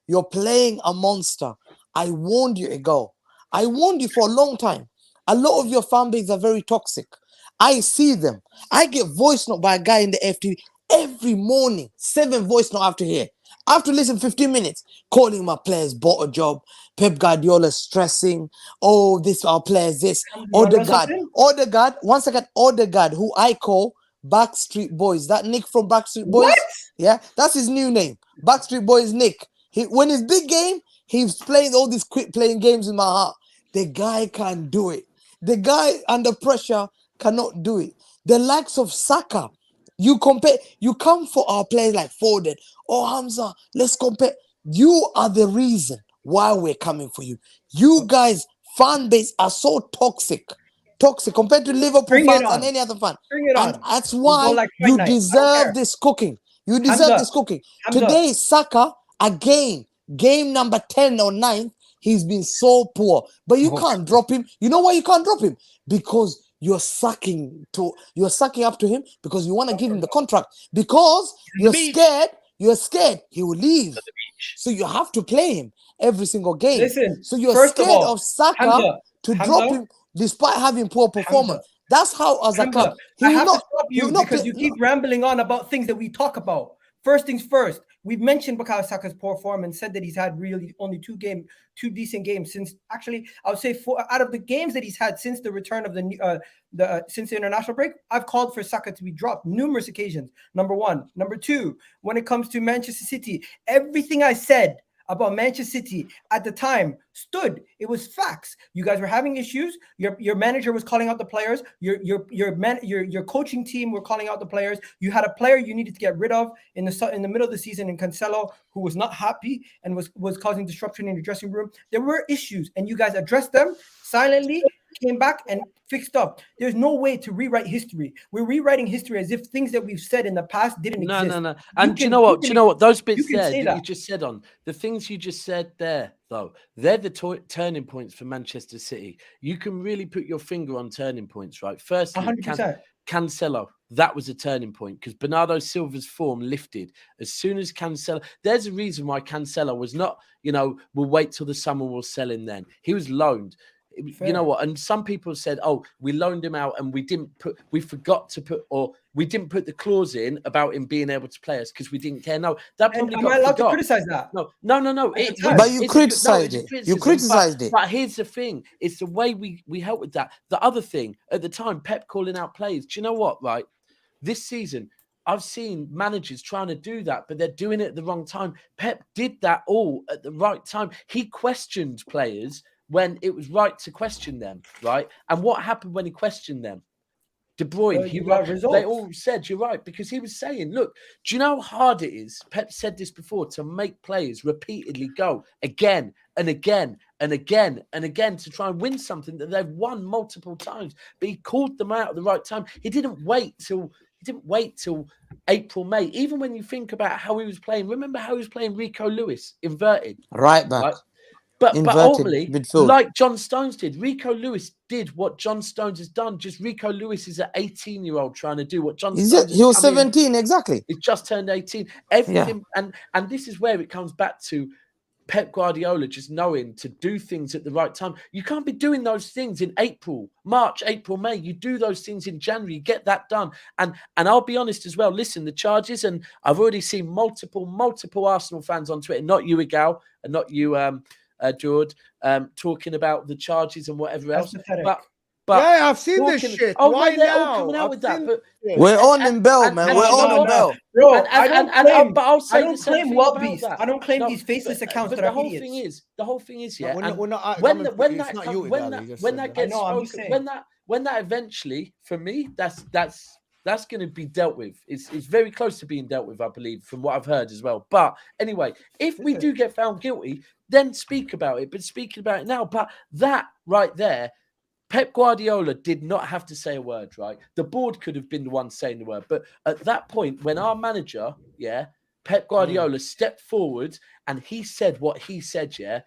You're playing a monster. I warned you, Egal. I warned you for a long time. A lot of your fan base are very toxic. I see them. I get voice note by a guy in the FTV every morning. 7 voice note after here. I have to listen 15 minutes, calling my players bought a job. Pep Guardiola stressing. Oh, this our players, this. You wanna run something? Odegaard, 1 second. Odegaard, who I call Backstreet Boys. That Nick from Backstreet Boys? What? Yeah, that's his new name. Backstreet Boys Nick. When his big game, he's playing all these quick playing games in my heart. The guy can do it. The guy under pressure cannot do it. The likes of Saka, you come for our players like Foden or Hamza. Let's compare. You are the reason why we're coming for you. You guys, fan base are so toxic compared to Liverpool Bring it fans and on. any other fan. Bring it And on. that's We'll go why like Fight you Night. I don't deserve care. this cooking. You deserve Hamza, this cooking. Hamza. Today, Saka, again, game number 10 or 9, he's been so poor. But you can't drop him. You know why you can't drop him? Because you're sucking up to him because you want to give him the contract. Because you're scared he will leave. So you have to play him every single game. Listen, so you're first scared of all, of Saka Hamza, to drop him despite having poor performance. That's how, as a club, I have to stop you because you keep rambling on about things that we talk about. First things first, we've mentioned Bukayo Saka's poor form and said that he's had really only two decent games since, actually, I would say 4 out of the games that he's had since the return of since the international break. I've called for Saka to be dropped numerous occasions. Number 1. Number 2, when it comes to Manchester City, everything I said about Manchester City at the time stood. It was facts. You guys were having issues. Your manager was calling out the players. Your coaching team were calling out the players. You had a player you needed to get rid of in the middle of the season in Cancelo, who was not happy and was causing disruption in the dressing room. There were issues, and you guys addressed them silently, came back and fixed up. There's no way to rewrite history. We're rewriting history as if things that we've said in the past didn't exist. No. And do you know what? Those bits there that you just said the things you just said there, though, they're the turning points for Manchester City. You can really put your finger on turning points, right? Firstly, 100%. Cancelo, that was a turning point because Bernardo Silva's form lifted as soon as Cancelo. There's a reason why Cancelo was not, we'll wait till the summer, we'll sell him then. He was loaned. Fair. You know what? And some people said, "Oh, we loaned him out, and we didn't put the clause in about him being able to play us because we didn't care." No, that probably am got I allowed forgot. to criticize that? No. But you criticized it. You criticized it. But here's the thing: it's the way we help with that. The other thing at the time, Pep calling out players. Do you know what? Right, this season. I've seen managers trying to do that, but they're doing it at the wrong time. Pep did that all at the right time. He questioned players when it was right to question them, right? And what happened when he questioned them? De Bruyne, they all said, you're right, because he was saying, look, do you know how hard it is? Pep said this before, to make players repeatedly go again and again and again and again to try and win something that they've won multiple times. But he called them out at the right time. He didn't wait till April, May. Even when you think about how he was playing, remember how he was playing Rico Lewis, inverted. Right back. Right? But ultimately, midfield. like John Stones did, Rico Lewis did what John Stones has done. Just Rico Lewis is an 18-year-old trying to do what John Stones he was 17, exactly. He just turned 18. Everything, and this is where it comes back to Pep Guardiola just knowing to do things at the right time. You can't be doing those things in March, April, May. You do those things in January. You get that done. And I'll be honest as well. Listen, the charges, and I've already seen multiple Arsenal fans on Twitter, not you, Egal, and not you, Daud, talking about the charges and whatever else. But yeah, I've seen this shit. Oh, why they're now? all coming out with that. But we're on in Bell, man. We're on in Bell. Bro, I don't claim Wild Beast. I don't claim these faceless accounts that are idiots. The whole thing is, yeah. We're not, when that eventually, for me, that's That's going to be dealt with. It's very close to being dealt with, I believe, from what I've heard as well. But anyway, if we do get found guilty, then speak about it. But speaking about it now, but that right there, Pep Guardiola did not have to say a word, right? The board could have been the one saying the word. But at that point, when our manager, Pep Guardiola stepped forward and he said what he said,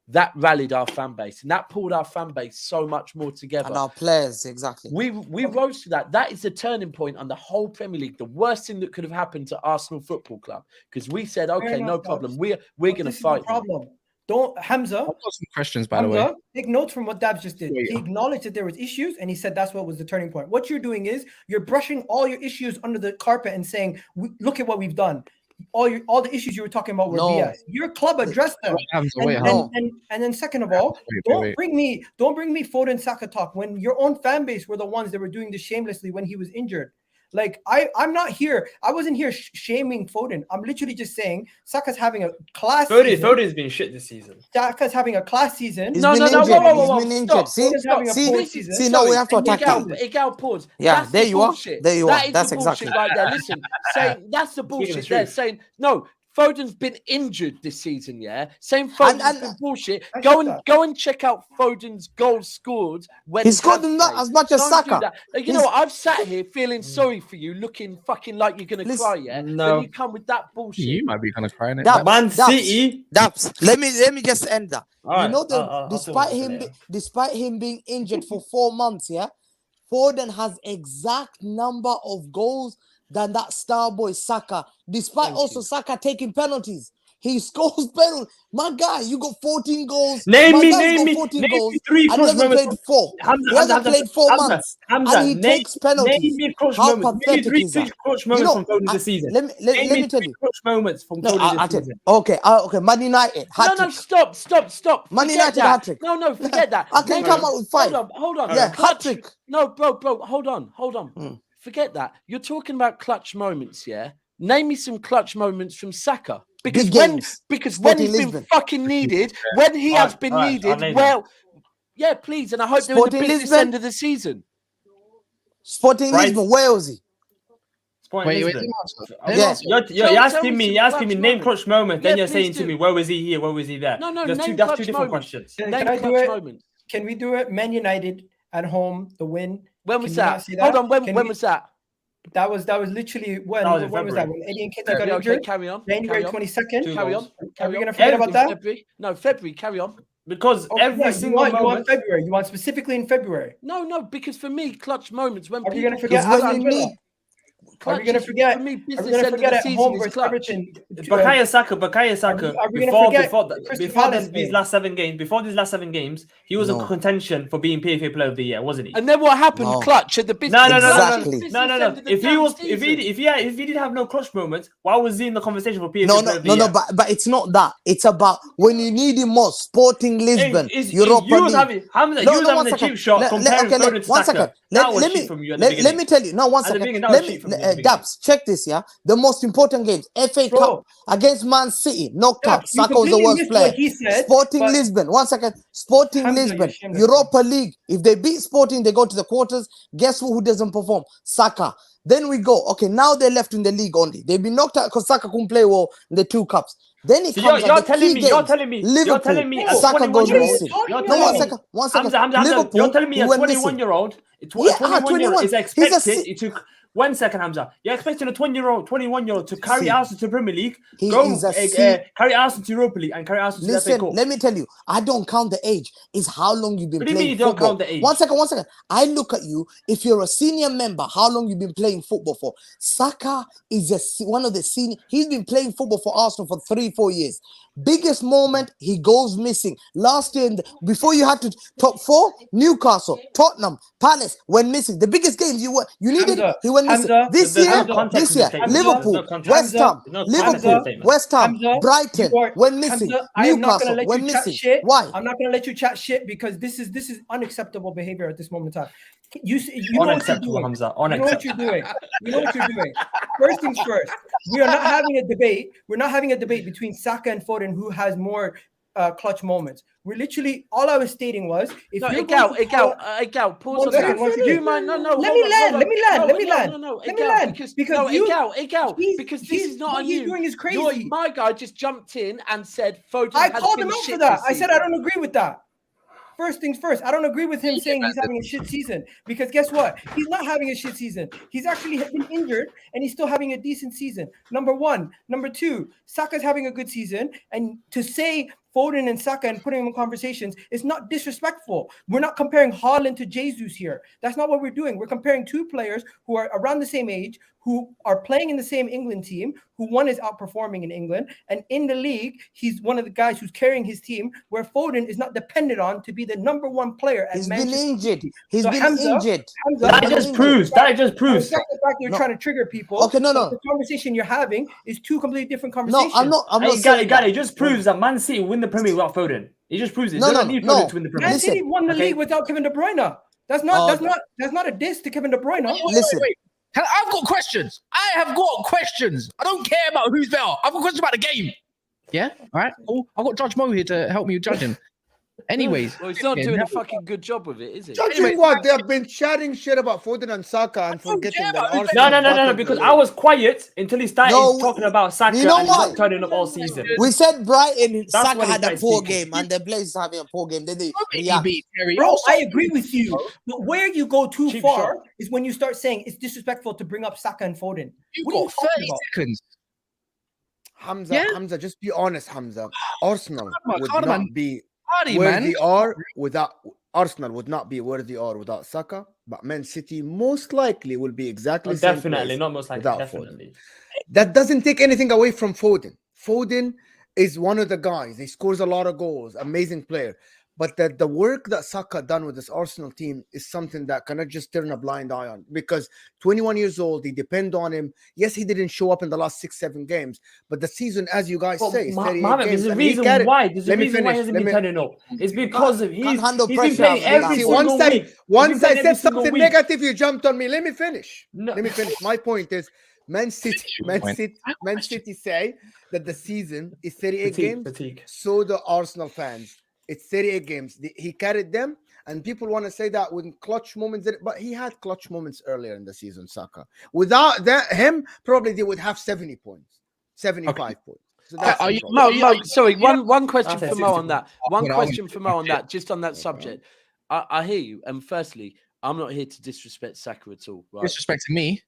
that rallied our fan base and that pulled our fan base so much more together. And our players, exactly. We rose to that. That is the turning point on the whole Premier League. The worst thing that could have happened to Arsenal Football Club, because we said, okay, no problem. We're going to fight. Problem. Don't Hamza. I've got some questions, by the way. Take notes from what Daps just did. He acknowledged that there was issues, and he said that's what was the turning point. What you're doing is you're brushing all your issues under the carpet and saying, "Look at what we've done." All the issues you were talking about were BS. Your club addressed them. And then second of all, don't bring me Foden Saka talk when your own fan base were the ones that were doing this shamelessly when he was injured. Like I'm not here. I wasn't here shaming Foden. I'm literally just saying Saka's having a class. Foden's been shit this season. Saka's having a class season. He's been injured. See, no, we have to attack him. Egal, pause. Yeah, that's there the you are. bullshit. There you that are. That's the exactly right there. Listen, saying that's the bullshit there. Saying no. Foden's been injured this season, Saying Foden's been bullshit. Go and check out Foden's goals scored when he scored them not as much as Saka. You know what? I've sat here feeling sorry for you, looking fucking like you're gonna cry, No, then you come with that bullshit. You might be gonna cry. Man City. Daps. Let me just end that. All you know despite him being injured for 4 months, Foden has exact number of goals than that star boy Saka, despite Saka taking penalties. He scores penalties. My guy, you got 14 goals. Name me 3 clutch moments. Played 4. He hasn't played 4 months. Hamza, and he takes penalties. Name me clutch How moments. pathetic Name me is three that? clutch moments from Foden this season. Let me tell you. Clutch moments from Foden this season. Okay, Man United. No, stop. Man United hat-trick. No, forget that. I can come out with 5. Hold on. Yeah, hat-trick. No, bro, hold on. Forget that. You're talking about clutch moments, Name me some clutch moments from Saka. Because when he's been fucking needed, when he has been needed, please. And I hope they're in the business end of the season. Sporting Lisbon, where was he? Wait. You're asking me name clutch moment. Then you're saying to me, where was he here? Where was he there? No. That's two different questions. Can we do it? Man United at home, the win. When was that? Hold on. When was that? That was literally when was that? When Eddie and Keita got injured? Carry on. January 22nd. Carry on. Are we going to forget about that? February? No, February. Carry on. Because every single moment. You want February. You want specifically in February. No. Because for me, clutch moments when people. Are we going to forget? Are we going to forget? For me, Are we business going to end forget of the at home season is versus clutch. Everton? Bukayo Saka. Before these last 7 games, he was in contention for being PFA Player of the Year, wasn't he? And then what happened? Clutch at the business. No. If he didn't have no clutch moments, why was he in the conversation for PFA Player of the Year? No. But it's not that. It's about when you need him most. Sporting Lisbon, Europa League. You was having a cheap shot comparing Foden to Saka. Let me tell you. No, 1 second. Daps, check this, the most important games. FA Cup against Man City, knocked out. Saka was the worst player. Sporting Lisbon, 1 second. Sporting Lisbon, Europa League. If they beat Sporting, they go to the quarters. Guess who doesn't perform? Saka. Then we go. Okay, now they're left in the league only. They've been knocked out because Saka couldn't play well in the 2 cups. Then it comes you're telling me Liverpool, Saka goes missing. No, 1 second. Hamza, you're telling me a 21-year-old is expected. It took 1 second, Hamza. You're expecting a 21-year-old to carry Arsenal to the Premier League, carry Arsenal to Europa League, and carry Arsenal to the FA Cup. Let me tell you, I don't count the age. It's how long you've been playing. What do you mean you don't count the age? 1 second. I look at you. If you're a senior member, how long you've been playing football for? Saka is one of the senior. He's been playing football for Arsenal for 3-4 years. Biggest moment, he goes missing. Last year, before you had to top 4, Newcastle, Tottenham, Palace went missing. The biggest games you needed, he went missing. This year, Liverpool, West Ham, Brighton went missing. Newcastle went missing. Why? I'm not going to let you chat shit because this is unacceptable behavior at this moment in time. You know what you're doing. Hamza. You know what you're doing. First things first. We are not having a debate. We're not having a debate between Saka and Foden who has more clutch moments. We're literally all I was stating was if No, you're Egal, pause one on second, that. one second. You might no, Let me land. No, Let me Egal, land. because Egal, because this is not what on he's you. doing is crazy. My guy just jumped in and said Foden I has called been him out shit for that. this I said I season. don't agree with that. First things first, I don't agree with him saying he's having a shit season because guess what? He's not having a shit season. He's actually been injured and he's still having a decent season. Number one. Number two, Saka's having a good season. And to say Foden and Saka and putting them in conversations is not disrespectful. We're not comparing Haaland to Jesus here. That's not what we're doing. We're comparing two players who are around the same age, who are playing in the same England team, who one is outperforming in England. And in the league, he's one of the guys who's carrying his team, where Foden is not dependent on to be the number one player at He's Manchester been injured. City. He's So been Hamza, injured. That just proves. I respect the fact you're No. trying to trigger people. Okay, no. The conversation you're having is two completely different No, conversations. I'm not Hey, saying that. It just proves that Man City win the Premier League without Foden. It just proves it. No, They no, don't need no. Foden to win the Premier Man League. City won the okay? league without Kevin De Bruyne. That's not a diss to Kevin De Bruyne. Listen. I've got questions. I have got questions. I don't care about who's better. I've got questions about the game. Yeah? All right. Cool. I've got Judge Mo here to help me with judging. Anyways. Well, he's not doing a fucking good job with it, is he? Judging what? They have been chatting shit about Foden and Saka and forgetting that Arsenal. No, because I was quiet until he started talking about Saka you know and what? not turning up all season. We said Brighton, That's Saka when he had a started poor speaking. game, and the Blazers having a poor game. Then they react. Bro, I agree with you. But where you go too Cheap far shot. is when you start saying it's disrespectful to bring up Saka and Foden. You What are you got talking 30 about? seconds. Hamza, just be honest, Hamza. Arsenal would Cardi, not man. be Cardi, where man. they are without Arsenal would not be where they are without Saka, but Man City most likely will be exactly the same Definitely, place not most likely. without Definitely. Foden. That doesn't take anything away from Foden. Foden is one of the guys. He scores a lot of goals, amazing player. But the work that Saka done with this Arsenal team is something that cannot just turn a blind eye on, because 21 years old, they depend on him. Yes, he didn't show up in the last 6-7 games, but the season, as you guys say, is 38 Mohammed, games. there's a and he reason carried- why. There's a Let me reason why he finish. hasn't Let been me- turning up. It's because of Can't handle he's been pressure playing after every that. See, single week. once I every said single something week. negative, you jumped on me. Let me finish. No. Let me finish. My point is, Man City say that the season is 38 games. Fatigue. So the Arsenal fans, it's 38 games. He carried them, and people want to say that with clutch moments, but he had clutch moments earlier in the season, Saka. Without him, probably they would have 70 points, 75 points. So that's the problem. Mo, sorry, one question Okay, for Mo 60 on that. One question for Mo on that, just on that subject. I hear you. And firstly, I'm not here to disrespect Saka at all. Right? Disrespecting me.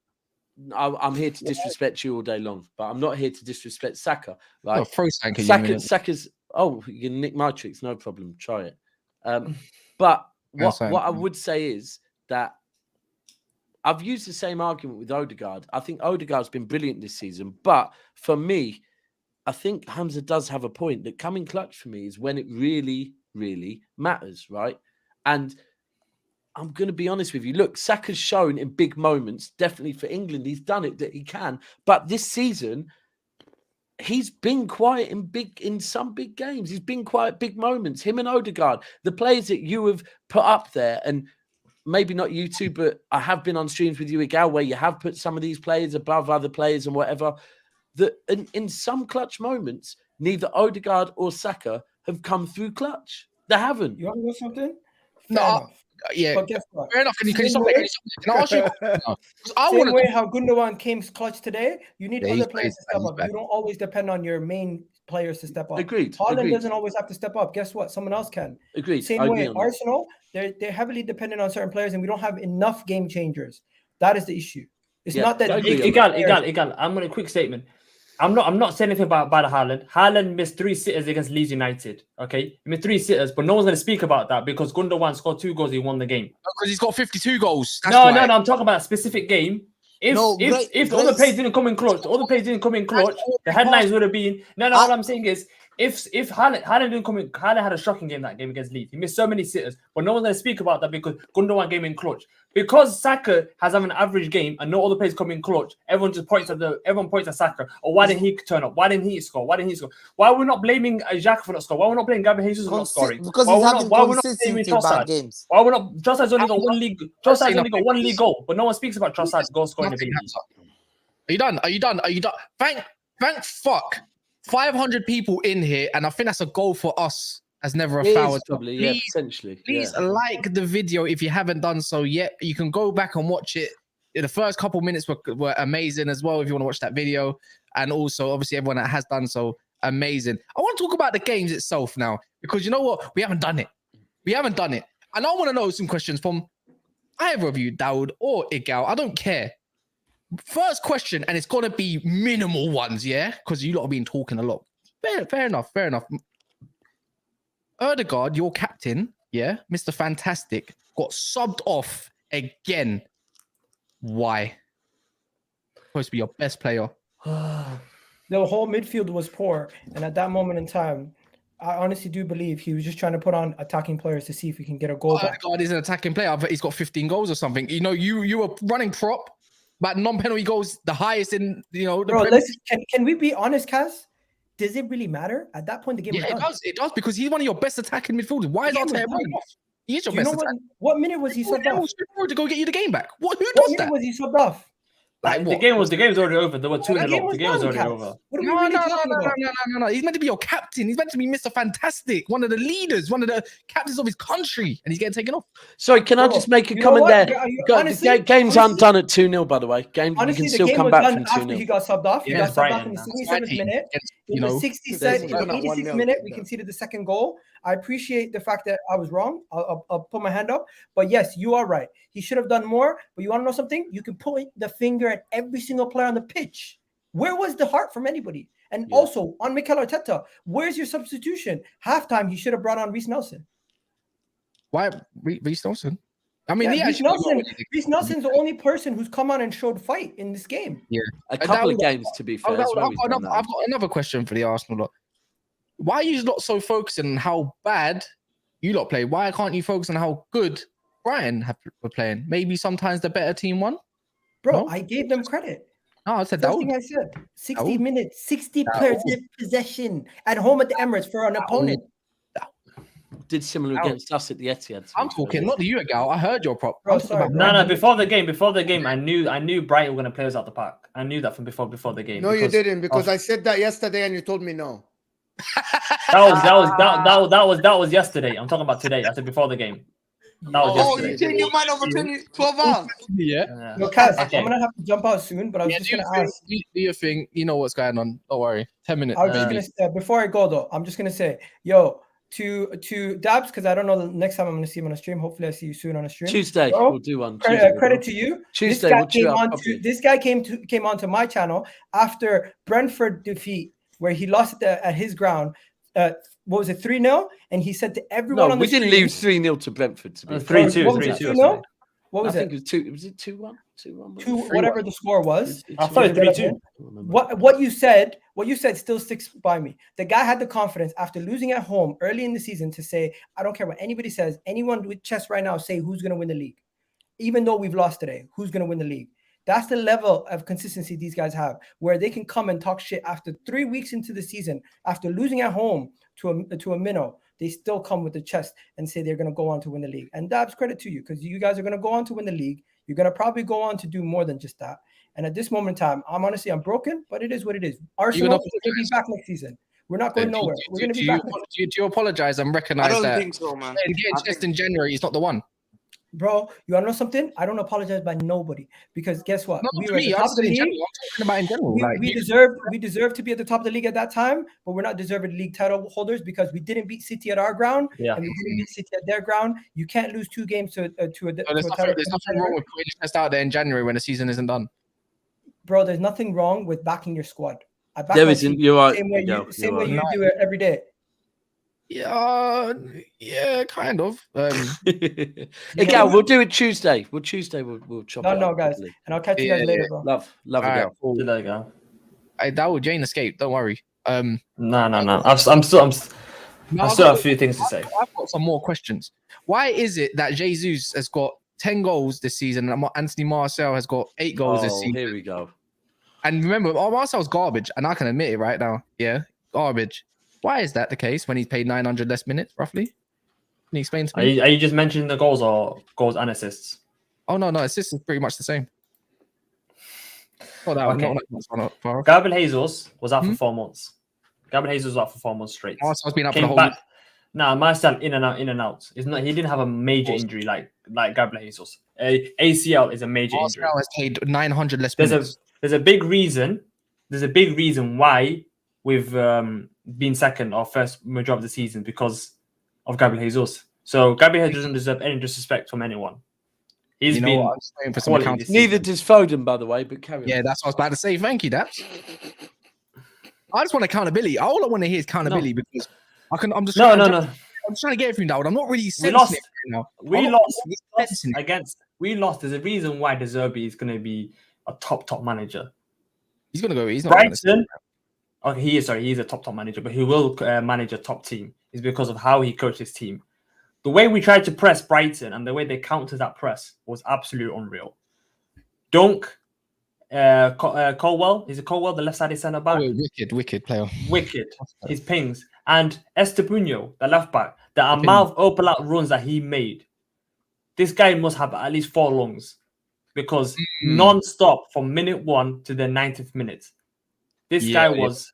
I'm here to disrespect you all day long, but I'm not here to disrespect Saka. Right? Oh, throw Saka, Saka's. Oh, you can nick my tricks, no problem. Try it. But what I would say is that I've used the same argument with Odegaard. I think Odegaard's been brilliant this season, but for me, I think Hamza does have a point that coming clutch for me is when it really, really matters, right? And I'm going to be honest with you. Look, Saka's shown in big moments, definitely for England, he's done it that he can. But this season, he's been quiet in some big games. He's been quiet big moments. Him and Odegaard, the players that you have put up there, and maybe not you two, but I have been on streams with you, Egal, where you have put some of these players above other players and whatever. That in some clutch moments, neither Odegaard or Saka have come through clutch. They haven't. You want to know something? No, Fair enough. Yeah. But guess what? Fair enough. Can you stop there? Can I ask you? Same way how Gundogan came clutch today, you need Yeah, other he's players to back, step up. You don't always depend on your main players to step up. Agreed. Haaland doesn't always have to step up. Guess what? Someone else can. Agreed. Same way, Arsenal, they're heavily dependent on certain players, and we don't have enough game changers. That is the issue. It's not that. Egal. I'm going to quick statement. I'm not saying anything about Haaland. Haaland missed 3 sitters against Leeds United. Okay, he missed 3 sitters, but no one's going to speak about that because Gundogan scored 2 goals. He won the game. Because he's got 52 goals. No. I'm talking about a specific game. If all the players didn't come in clutch, the headlines would have been. No. What I'm saying is, if Haaland didn't come in, Haaland had a shocking game that game against Leeds. He missed so many sitters, but no one's going to speak about that because Gundogan came in clutch. Because Saka has an average game and no other players come in clutch, everyone points at Saka. Or why didn't he turn up? Why didn't he score? Why are we not blaming Xhaka for not scoring? Why are we not blaming Gabriel Jesus for not scoring? Because he's having consistency bad games. Why we're not? Trossard's only got 1 league. Trossard's only got 1 league goal, but no one speaks about Trossard's goal scoring ability. Are you done? Thank fuck 500 people in here, and I think that's a goal for us as Never a It Foul. is probably, yeah, potentially. Please yeah. like the video if you haven't done so yet. You can go back and watch it. The first couple minutes were amazing as well if you want to watch that video. And also, obviously, everyone that has done so, amazing. I want to talk about the games itself now, because you know what? We haven't done it. We haven't done it. And I want to know some questions from either of you, Daud or Egal. I don't care. First question, and it's going to be minimal ones, yeah? Because you lot have been talking a lot. Fair enough. Erdegaard, your captain, yeah, Mr. Fantastic, got subbed off again. Why? Supposed to be your best player. The whole midfield was poor, and at that moment in time, I honestly do believe he was just trying to put on attacking players to see if he can get a goal back. Erdegaard is an attacking player. I bet he's got 15 goals or something. You know, you were running prop, but non-penalty goals, the highest in, you know. Bro, can we be honest, Kaz? Does it really matter? At that point, the game was done. It does, because he's one of your best attacking midfielders. Why is Arteta running off? He is your best attacker. What minute was he subbed off? To go get you the game back. Who does what minute that? was he subbed off? Like, the game was already over. There were 2-0 up. The game was already over. What are we really talking about? No. He's meant to be your captain. He's meant to be Mr. Fantastic, one of the leaders, one of the captains of his country, and he's getting taken off. Sorry, can I just make a comment there? Games aren't done at 2-0, by the way. Games you can still come back from 2-0. After he got subbed off. He got subbed off in the 77th minute. In the 86th minute, we conceded the second goal. I appreciate the fact that I was wrong. I'll put my hand up. But yes, you are right. He should have done more. But you want to know something? You can point the finger at every single player on the pitch. Where was the heart from anybody? And also on Mikel Arteta, where's your substitution? Halftime, he should have brought on Reece Nelson. Why Reece Nelson? I mean, Reece Nelson's the only person who's come on and showed fight in this game. Yeah, a couple of games, to be fair. I've got another question for the Arsenal lot. Why are you not so focusing on how bad you lot play? Why can't you focus on how good Brighton were playing? Maybe sometimes the better team won? Bro, I gave them credit. No, I said that. I said 60 minutes, 60 players in possession at home at the Emirates for an opponent. Did similar against us at the Etihad. I'm talking, not you, Egal. I heard your prop. Bro, sorry, no. Before the game, I knew Brighton were going to play us out the park. I knew that from before the game. No, you didn't, because I said that yesterday and you told me no. That was yesterday. I'm talking about today. I said before the game. That was yesterday. You changed your mind over 12 hours. Yeah. No, Kaz, I'm gonna have to jump out soon, but I was just gonna ask. Do your thing. You know what's going on. Don't worry. 10 minutes. I was just gonna before I go though, I'm just gonna say, yo, to Daps, because I don't know the next time I'm gonna see him on a stream. Hopefully, I see you soon on a stream. Tuesday, bro, we'll do one. Credit to you. Tuesday, this guy came onto my channel after Brentford defeat, where he lost at his ground. What was it, 3-0? And he said to everyone on the stream... we didn't lose 3-0 to Brentford. To be 3-2. What was it? I think it was 2. Was it 2-1? 2-1. Whatever the score was. I thought it was 3-2. What you said still sticks by me. The guy had the confidence after losing at home early in the season to say, I don't care what anybody says. Anyone with chest right now say who's going to win the league. Even though we've lost today, who's going to win the league? That's the level of consistency these guys have, where they can come and talk shit after 3 weeks into the season, after losing at home to a minnow. They still come with the chest and say they're going to go on to win the league. And Dabs, credit to you, because you guys are going to go on to win the league. You're going to probably go on to do more than just that. And at this moment in time, I'm broken, but it is what it is. Arsenal will be back next season. We're not going nowhere. We're going to be back. Do you apologize and recognize that? I don't think so, man. Getting chest in January is not the one. Bro, you want to know something? I don't apologize by nobody, because guess what? We were at the top of the league. I'm talking about in general. We deserve to be at the top of the league at that time, but we're not deserving league title holders because we didn't beat City at our ground and we didn't beat City at their ground. You can't lose 2 games to a title. There's nothing wrong with putting chest out there in January when the season isn't done. Bro, there's nothing wrong with backing your squad. There isn't. You're right. Same way you do it every day. Yeah, kind of. Egal, we'll do it Tuesday. We'll chop it. No, guys, and I'll catch you guys later, bro. Love Egal. Cool. There you go. That would Jane escape. Don't worry. No. I'm still have a few things to say. I've got some more questions. Why is it that Jesus has got 10 goals this season and Anthony Martial has got 8 goals this season? Here we go. And remember, Martial's garbage, and I can admit it right now. Yeah, garbage. Why is that the case when he's played 900 less minutes, roughly? Can you explain to me? Are you just mentioning the goals or goals and assists? Oh, no, assists is pretty much the same. Okay. Gabriel Jesus was out for 4 months. Gabriel Jesus was out for 4 months straight. Marcel's been out for Came the whole back. Nah, Marcel in and out. It's not. He didn't have a major injury like Gabriel Jesus. ACL is a major injury. Marcel has played 900 less There's minutes. a big reason. There's a big reason why we've been second or first majority of the season because of Gabriel Jesus. So Gabriel Jesus doesn't deserve any disrespect from anyone. He's been I'm just waiting for some quality this Neither season. does Foden, by the way. But carry on. Yeah, that's what I was about to say. Thank you, Daps. I just want accountability. All I want to hear is accountability because I'm just No. I'm just trying to get everything down. I'm not really sensing lost. it right now. We I'm not lost really sensing it. We lost. There's a reason why Zerbi is going to be a top manager. He's gonna go. He's not Brighton. Okay, he is a top manager, but he will manage a top team. It's because of how he coached his team. The way we tried to press Brighton and the way they countered that press was absolutely unreal. Dunk, Colwell, is it Colwell, the left-sided centre back? Oh, wicked player. Wicked. His pings. And Estebuño, the left back, the amount of open out runs that he made. This guy must have at least 4 lungs because non-stop from minute 1 to the 90th minute. This guy was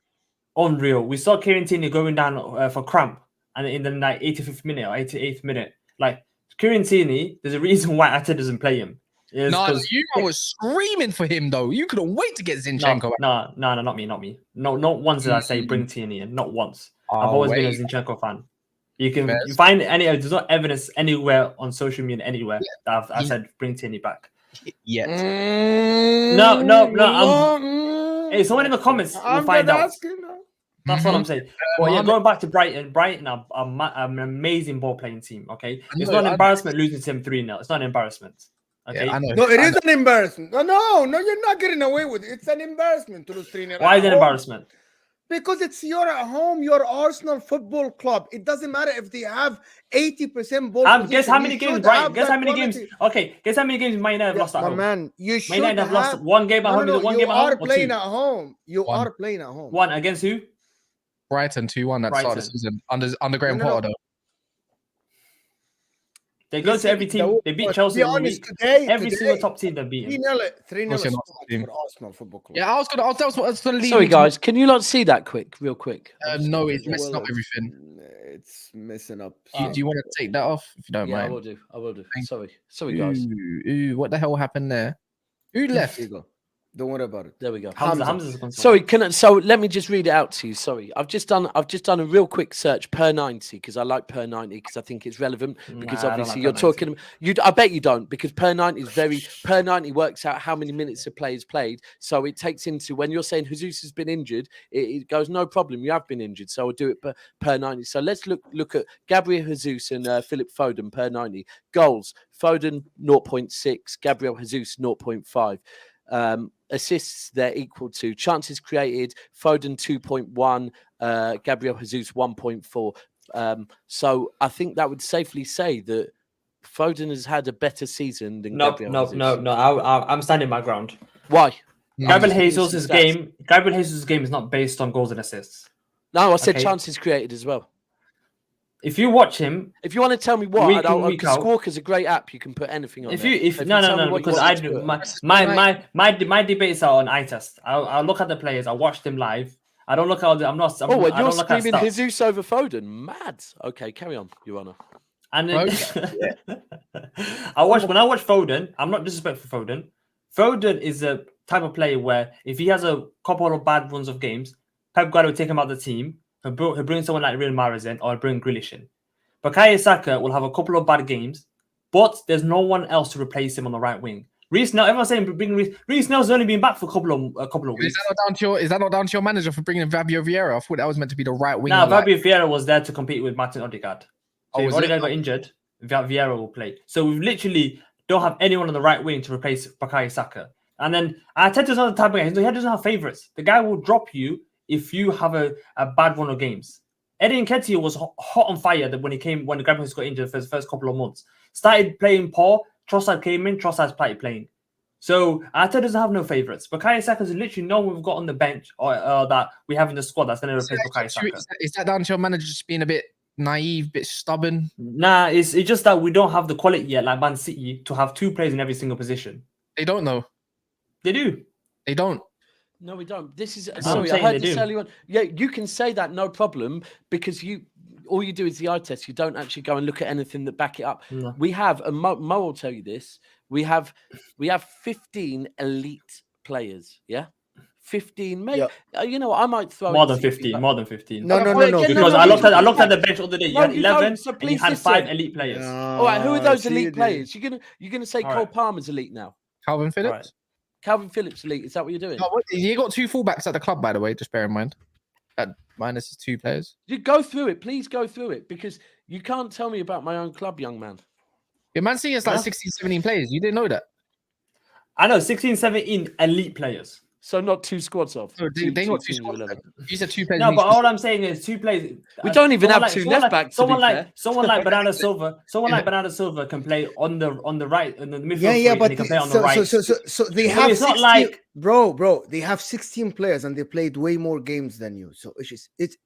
unreal. We saw Kieran Tierney going down for cramp, and in the 85th minute or 88th minute, like Kieran Tierney, there's a reason why Arteta doesn't play him. No, you was screaming for him though. You couldn't wait to get Zinchenko. No, not me. No, not once did I say bring Tierney in. Not once. I've always been a Zinchenko fan. You find there's no evidence anywhere on social media anywhere that I said bring Tierney back. Yet. No. Hey, someone in the comments will find out. That's what I'm saying. Well, yeah, going back to Brighton. Brighton are an amazing ball playing team. Okay, it's not an embarrassment losing to him 3-0. It's not an embarrassment. Okay, I know. No, it is an embarrassment. No, you're not getting away with it. It's an embarrassment to lose 3-0. Why is it an embarrassment? Because you're at home, you're Arsenal Football Club. It doesn't matter if they have 80% ball. Guess how many games, Brighton? Guess how many games? Okay, guess how many games Man United have lost at home? Man, you should Man United have lost one game at home. One game at home. You are playing at home. You are playing at home. One against who? Brighton 2-1 at start of the season under Graham Potter though. They go to every team. They beat Chelsea. Every single top team they're beating. 3-0 for Arsenal Football Club. Yeah, I was gonna leave. Sorry, guys. Can you not see that real quick? No, it's messing up everything. It's messing up. Do you want to take that off if you don't mind? I will do. Sorry, guys. What the hell happened there? Who left? Don't worry about it. There we go. Hamza's Sorry, so let me just read it out to you. Sorry, I've just done a real quick search per 90 because I like per 90 because I think it's relevant. Because obviously you're talking. I bet you don't because per 90 is per 90 works out how many minutes a player's played. So it takes into when you're saying Jesus has been injured, it goes no problem. You have been injured, so I'll do it per 90. So let's look at Gabriel Jesus and Philip Foden per 90 goals. Foden 0.6, Gabriel Jesus 0.5. Assists they're equal to chances created. Foden 2.1, Gabriel Jesus 1.4. So I think that would safely say that Foden has had a better season than Gabriel Jesus. No. I'm standing my ground. Why? Gabriel Jesus' game is not based on goals and assists. No, I said chances created as well. If you watch him, if you want to tell me what, Squawker's a great app. You can put anything on. No, because I do my debates are on eye test. I look at the players. I watch them live. I don't look at. You're screaming Jesus over Foden. Mad. Okay, carry on, Your Honor. And then, when I watch Foden, I'm not disrespectful for Foden. Foden is a type of player where if he has a couple of bad runs of games, Pep Guardiola will take him out of the team. He'll bring someone like Real Mahrez in or bring Grealish in. Bukayo Saka will have a couple of bad games, but there's no one else to replace him on the right wing. Reece Nelson, everyone's saying bring Reece Nelson's only been back for a couple of weeks. Is that not down to your manager for bringing Fabio Vieira? I thought that was meant to be the right wing. No, Fabio Vieira was there to compete with Martin Odegaard. So if Odegaard got injured, Vieira will play. So we literally don't have anyone on the right wing to replace Bukayo Saka. And then Arteta's not the type of guy. He doesn't have favourites. The guy will drop you if you have a bad run of games. Eddie Nketiah was hot on fire when the Gabriel got injured for his first couple of months. Started playing poor. Trossard came in. Trossard started playing. So Arteta doesn't have no favourites. Bukayo Saka is literally no one we've got on the bench or that we have in the squad that's going to replace Bukayo Saka. Is that down to your manager just being a bit naive, bit stubborn? Nah, it's just that we don't have the quality yet, like Man City, to have 2 players in every single position. They don't know. They do. They don't. No, we don't. This is what sorry. I'm I saying heard they this do. earlier on. Yeah, you can say that, no problem, because all you do is the eye test. You don't actually go and look at anything that back it up. No. We have, and Mo will tell you this. We have 15 elite players. Yeah, 15. Maybe you know, I might throw More in than 60, 15. but- More than 15. No. Because I looked at the bench the other day. You No, had you don't. 11, So and you please had listen. 5 elite players. All right, who are those see elite you, players? You're gonna say All Cole right. Palmer's elite now? Calvin Phillips. Right. Calvin Phillips elite. Is that what you're doing? No, you got 2 fullbacks at the club, by the way. Just bear in mind. Minus is 2 players. You go through it. Please go through it, because you can't tell me about my own club, young man. Your Man City has like 16, 17 players. You didn't know that. I know 16, 17 elite players. So not 2 squads of. No, they got 2 squads. You said 2 players. No, but all I'm saying is 2 players. We don't even have 2 left backs. Someone like Bernardo Silva. Someone like Bernardo Silva can play on the right in the midfield. but he can play on the right. So they have it's 16, not like bro. They have 16 players and they played way more games than you. So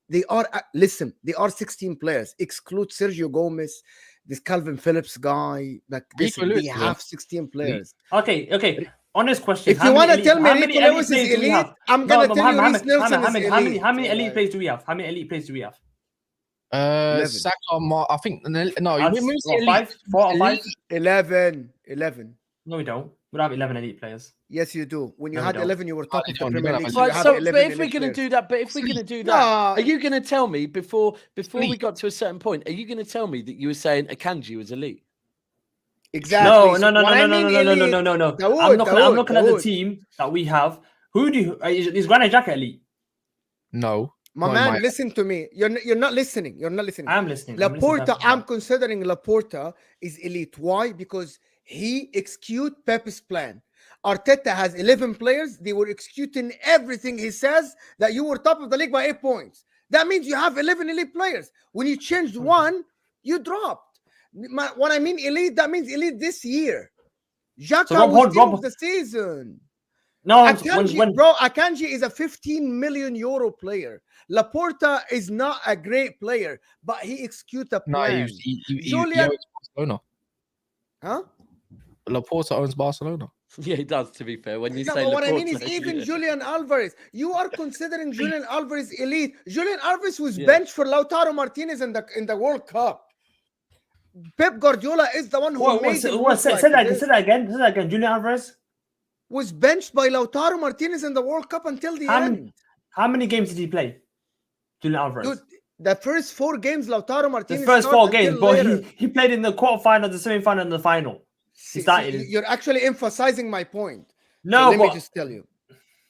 they are listen. They are 16 players. Exclude Sergio Gomez, this Calvin Phillips guy. Like they have 16 players. Okay. Honest question. If you want to tell me Rico Lewis is elite, I'm gonna tell you Reece Nelson is elite. How many elite players do we have? How many elite players do we have? Saka, I think no. What, 5? 4 or 5? 11. No, we don't. We don't have 11 elite players. Yes, you do. When you No, had we don't. 11, you were talking to don't. Premier You League. don't you Right, have so, 11 but if we're elite going to players. do that, No. are you going to tell me before we got to a certain point? Are you going to tell me that you were saying Akanji was elite? Exactly. No. So I'm looking at the Daud. team that we have. Who do you is Granit Xhaka elite? No. My man, listen to me. You're not listening. You're not listening. I'm listening. Laporta, I'm considering Laporta is elite. Why? Because he execute Pep's plan. Arteta has 11 players. They were executing everything he says. That you were top of the league by 8 points. That means you have 11 elite players. When you changed one, you dropped. What I mean elite, that means elite this year. Xhaka was team of the season. No, Akanji is a 15 million euro player. Laporta is not a great player, but he executes a plan. No, he owns Barcelona. Huh? Laporta owns Barcelona. Yeah, he does, to be fair. When you No, say but what I Laporta, mean is even Julian Alvarez. You are considering Julian Alvarez elite. Julian Alvarez was benched for Lautaro Martinez in the World Cup. Pep Guardiola is the one who made him say that again. Julian Alvarez was benched by Lautaro Martinez in the World Cup until the end. How many games did he play? Julian Alvarez. Dude, the first 4 games, Lautaro Martinez. The first 4 games, but he played in the quarterfinal, the semi-final, and the final. He started. You're actually emphasizing my point. No, so let me just tell you.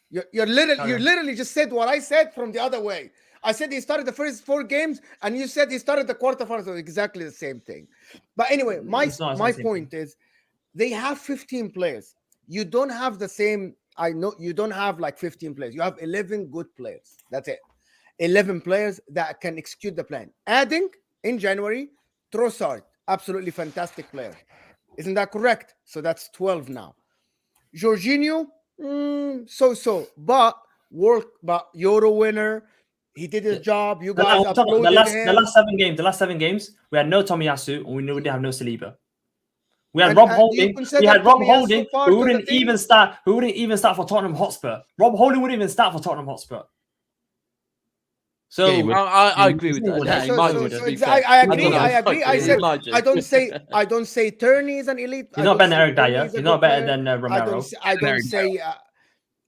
You literally just said what I said from the other way. I said he started the first 4 games, and you said he started the quarterfinals. So exactly the same thing. But anyway, my point is, they have 15 players. You don't have the same. I know you don't have like 15 players. You have 11 good players. That's it. 11 players that can execute the plan. Adding in January, Trossard, absolutely fantastic player. Isn't that correct? So that's 12 now. Jorginho, so. But Euro winner. He did his job. You guys uploaded him. The last 7 games, we had no Tomiyasu, and we didn't have no Saliba. We had Rob Holding. We had Rob Holding, who wouldn't even start. Who wouldn't even start for Tottenham Hotspur. Rob Holding wouldn't even start for Tottenham Hotspur. So I agree with that. I agree. I said I don't say Turney is an elite. He's not better than Eric Dyer. He's not better than Romero.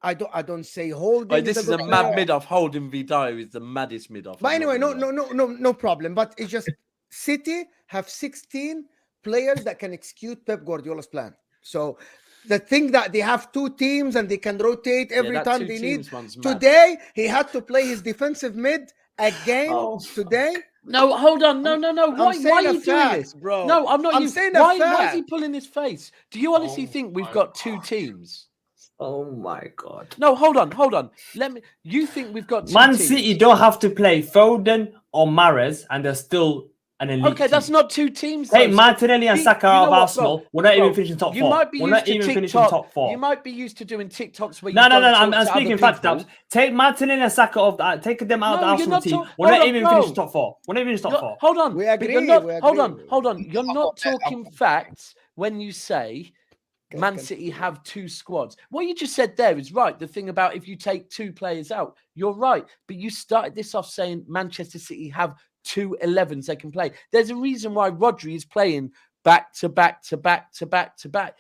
I don't say Holding. But this is a mad mid-off. Holding v Dyer is the maddest mid-off. But anyway, no problem. But it's just City have 16 players that can execute Pep Guardiola's plan. So the thing that they have 2 teams and they can rotate every time they need. Today he had to play his defensive mid again. Today. No, hold on. No. Why are you doing this, bro? No, I'm not. Why is he pulling his face? Do you honestly think we've got 2 teams? Oh my God. No, hold on. You think we've got 2 Man teams? City don't have to play Foden or Mahrez, and they're still an elite. Okay, that's not 2 teams. Hey, Martinelli and Saka of Arsenal. We're not even finishing top 4. You might be used to finishing top 4. You might be used to doing TikToks where No. I'm speaking facts, Daps. Take Martinelli and Saka off. Take them out of the Arsenal team. We're not even finishing top 4. We're not even top 4. Hold on. We agree. Hold on. You're not talking facts when you say Man City have 2 squads. What you just said there is right. The thing about if you take 2 players out, you're right. But you started this off saying Manchester City have 2 11s they can play. There's a reason why Rodri is playing back to back to back to back to back.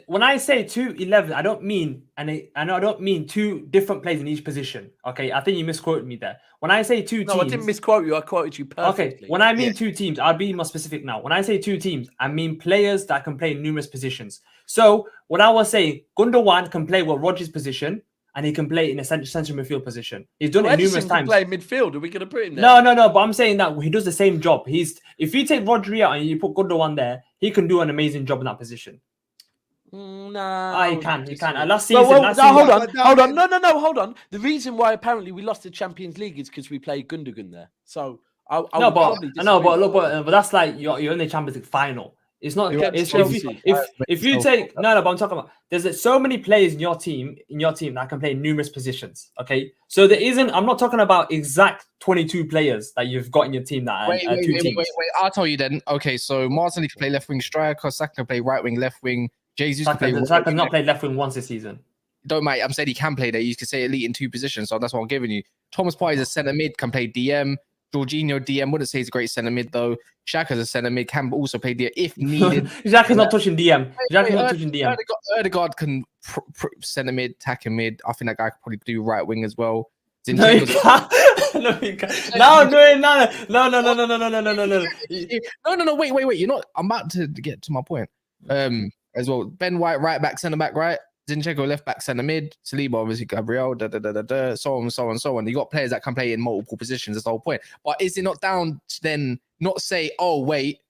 When I say 2 11, I don't mean I don't mean 2 different players in each position. Okay, I think you misquoted me there. When I say 2 teams, no, I didn't misquote you. I quoted you perfectly. Okay, when I mean 2 teams, I'll be more specific now. When I say 2 teams, I mean players that can play in numerous positions. So when I was saying Gundogan can play Rodri's position, and he can play in a central midfield position. He's done it numerous times. Play midfield. Are we going to put him there? No. But I'm saying that he does the same job. If you take Rodri out and you put Gundogan there, he can do an amazing job in that position. No, he can. Last season, hold on. Hold on. The reason why apparently we lost the Champions League is because we played Gundogan there. So but that's like you're in the Champions League final. It's not. If you take but I'm talking about there's so many players in your team that can play numerous positions. Okay, so there isn't. I'm not talking about exact 22 players that you've got in your team that wait. I'll tell you then. Okay, so Martinelli can play left wing striker, Saka can play right wing, left wing. Jesus can Saka's not played left wing once this season. Don't mind. I'm saying he can play there. You could say elite in 2 positions, so that's what I'm giving you. Thomas Partey is a centre mid, can play DM. Jorginho DM, wouldn't say he's a great centre mid though. Xhaka's a centre mid, can also play DM if needed. Xhaka's not touching DM. Xhaka's not touching DM. Odegaard can centre mid, attacking mid. I think that guy could probably do right wing as well. No, he can't. No, he can't. No. Wait. You're not. I'm about to get to my point. As well. Ben White, right back, centre back, right. Zinchenko, left back, centre mid. Saliba, obviously, Gabriel, so on. You got players that can play in multiple positions. That's the whole point. But is it not down to then not say, oh, wait,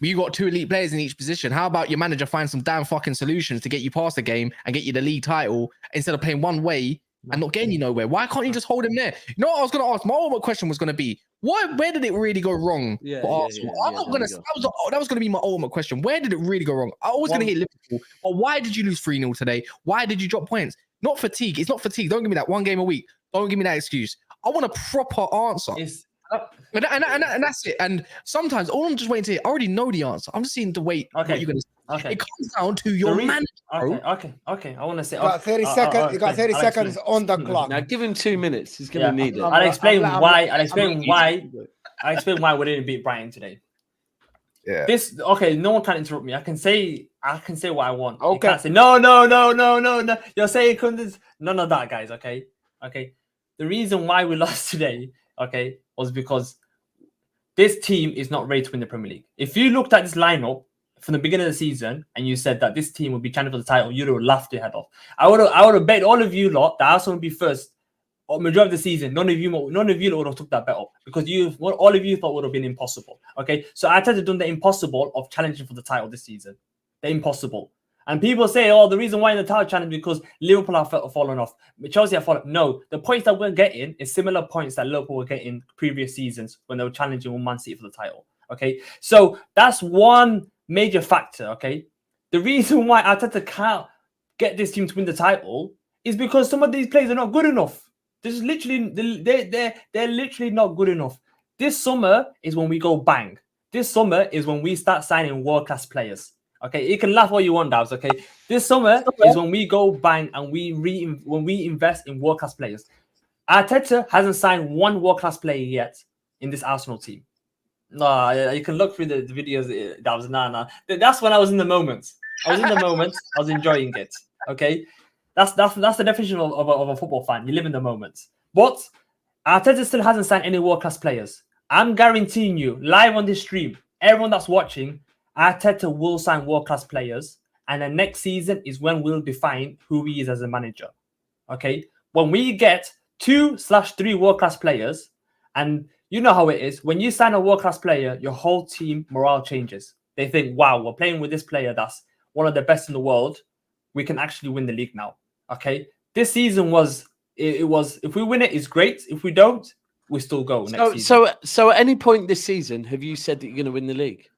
you got 2 elite players in each position. How about your manager find some damn fucking solutions to get you past the game and get you the league title instead of playing one way and not getting you nowhere? Why can't you just hold him there? You know what I was going to ask? My ultimate question was going to be, where did it really go wrong for Arsenal? That was going to be my ultimate question. Where did it really go wrong? I was going to hit Liverpool, but why did you lose 3-0 today? Why did you drop points? Not fatigue. It's not fatigue. Don't give me that 1 game a week. Don't give me that excuse. I want a proper answer. And that's it. And sometimes all I'm just waiting to hear, I already know the answer. I'm just seeing to wait. Okay. What you're going to say. Okay. It comes down to your manager. Okay. I want to say. You got 30 seconds. You got 30 seconds on the clock. Now give him 2 minutes. He's going to need it. I'll explain why we didn't beat Brighton today. Yeah. No one can interrupt me. I can say what I want. Okay. You can't say no. You're saying none of that, guys. Okay. The reason why we lost today, was because this team is not ready to win the Premier League. If you looked at this lineup from the beginning of the season and you said that this team would be challenging for the title, you'd have laughed your head off. I would have bet all of you lot that Arsenal would be first or majority of the season. None of you would have took that bet up because all of you thought would have been impossible. Okay, so Arteta done the impossible of challenging for the title this season. The impossible. And people say, the reason why in the title challenge because Liverpool have fallen off. Chelsea have fallen. No, the points that we're getting is similar points that Liverpool were getting previous seasons when they were challenging with Man City for the title. Okay, so that's one major factor. Okay, the reason why Arteta can't get this team to win the title is because some of these players are not good enough. This is literally they're literally not good enough. This summer is when we go bang. This summer is when we start signing world-class players. Okay, you can laugh all you want, Daps. Okay, this summer is when we go bang and when we invest in world-class players. Arteta hasn't signed 1 world-class player yet in this Arsenal team. No, you can look through the videos. Daps, nah. That's when I was in the moment. I was enjoying it. Okay, that's the definition of a football fan. You live in the moment. But Arteta still hasn't signed any world-class players. I'm guaranteeing you, live on this stream, everyone that's watching, Arteta will sign world-class players, and the next season is when we'll define who he is as a manager. Okay? When we get 2/3 world-class players, and you know how it is, when you sign a world-class player, your whole team morale changes. They think, wow, we're playing with this player that's one of the best in the world. We can actually win the league now. Okay? This season was if we win it, it's great. If we don't, we still go next season. So at any point this season, have you said that you're going to win the league?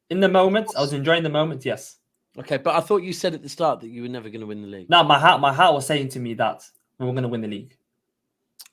In the moment, I was enjoying the moment, yes. Okay, but I thought you said at the start that you were never going to win the league. No, my heart was saying to me that we were going to win the league.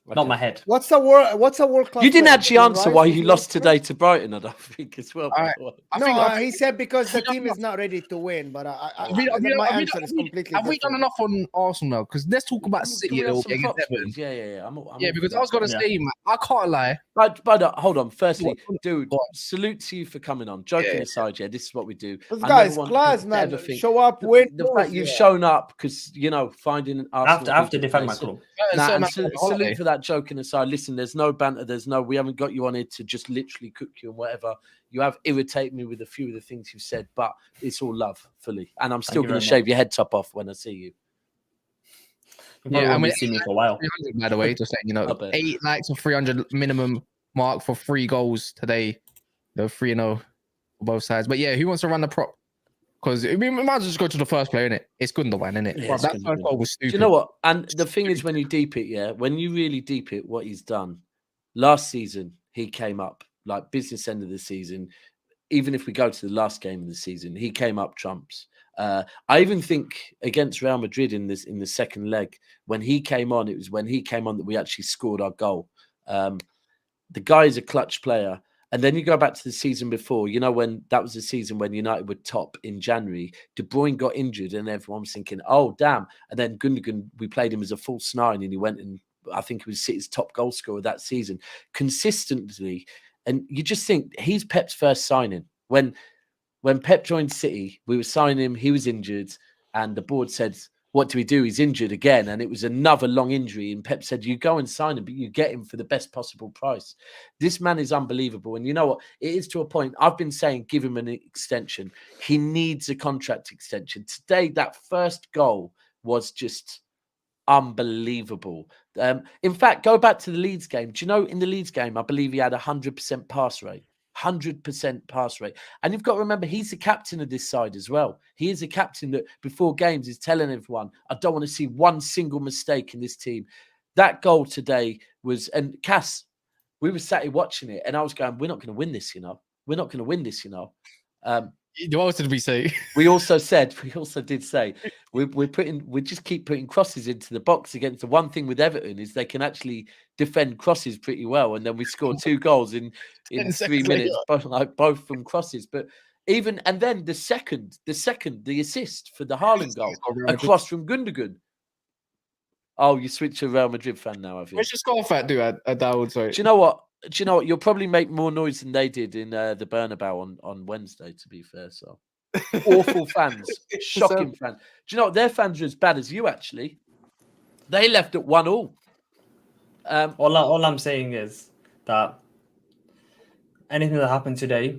Not my head. What's a world class? You didn't player? actually answer Rice why is you world lost class? today to Brighton, I don't think, as well. All right. He said because the team is not ready to win. But my answer is completely have we done different. enough on Arsenal now? Because let's talk about Can City we a have little some bit against props, Everton. please? Yeah. I'm Yeah, all because for I was that. gonna say, man, I can't lie. But hold on. Firstly, dude, Go on. salute to you for coming on. Joking aside, yeah, this is what we do. This I guy never is want class, people to man. ever think Show up, win. the fact you've lose. shown up because finding an Arsenal. I have to people defend play. my So- club. Nah, and holiday. salute for that. Joking aside, listen, there's no banter. We haven't got you on it to just literally cook you and whatever. You have irritated me with a few of the things you've said, but it's all love, fully. And I'm still you going to very shave your head top off when I see you. You probably won't be seeing me for a while. 300, by the way, just saying, I bet. 8 likes or 300 minimum mark for 3 goals today. 3-0 for both sides. But yeah, who wants to run the prop? Because we might as well just go to the first player, innit? It's Gundogan, innit? Yeah, Bro, it's that Gundogan. first goal was Do stupid. you know what? And the thing is, when you deep it, yeah, when you really deep it, what he's done last season, he came up like business end of the season. Even if we go to the last game of the season, he came up trumps. I even think against Real Madrid in the second leg, when he came on, it was when he came on that we actually scored our goal. The guy is a clutch player. And then you go back to the season before, when that was the season when United were top in January, De Bruyne got injured and everyone was thinking, oh, damn. And then Gundogan, we played him as a false 9 and he went and I think he was City's top goal scorer that season consistently. And you just think he's Pep's first signing. When Pep joined City, we were signing him, he was injured and the board said, what do we do? He's injured again. And it was another long injury. And Pep said, you go and sign him, but you get him for the best possible price. This man is unbelievable. And you know what? It is to a point. I've been saying, give him an extension. He needs a contract extension. Today, that first goal was just unbelievable. In fact, go back to the Leeds game. Do you know in the Leeds game, I believe he had 100% pass rate. 100% pass rate. And you've got to remember, he's the captain of this side as well. He is a captain that before games is telling everyone, I don't want to see one single mistake in this team. That goal today was, and Cass, we were sat here watching it and I was going, we're not going to win this, We're not going to win this, What else did we say? we also did say we just keep putting crosses into the box against the one thing with Everton is they can actually defend crosses pretty well, and then we scored 2 goals in 3 minutes, both from crosses. But even and then the assist for the Haaland goal, a cross from Gundogan. Oh, you switch to a Real Madrid fan now, have you? What's your scarf at, dude? Daud, sorry. Do you know what? You'll probably make more noise than they did in the Bernabeu on Wednesday, to be fair. So awful fans, shocking fans. Do you know what? Their fans are as bad as you, actually. They left at 1-1. All I'm saying is that anything that happened today,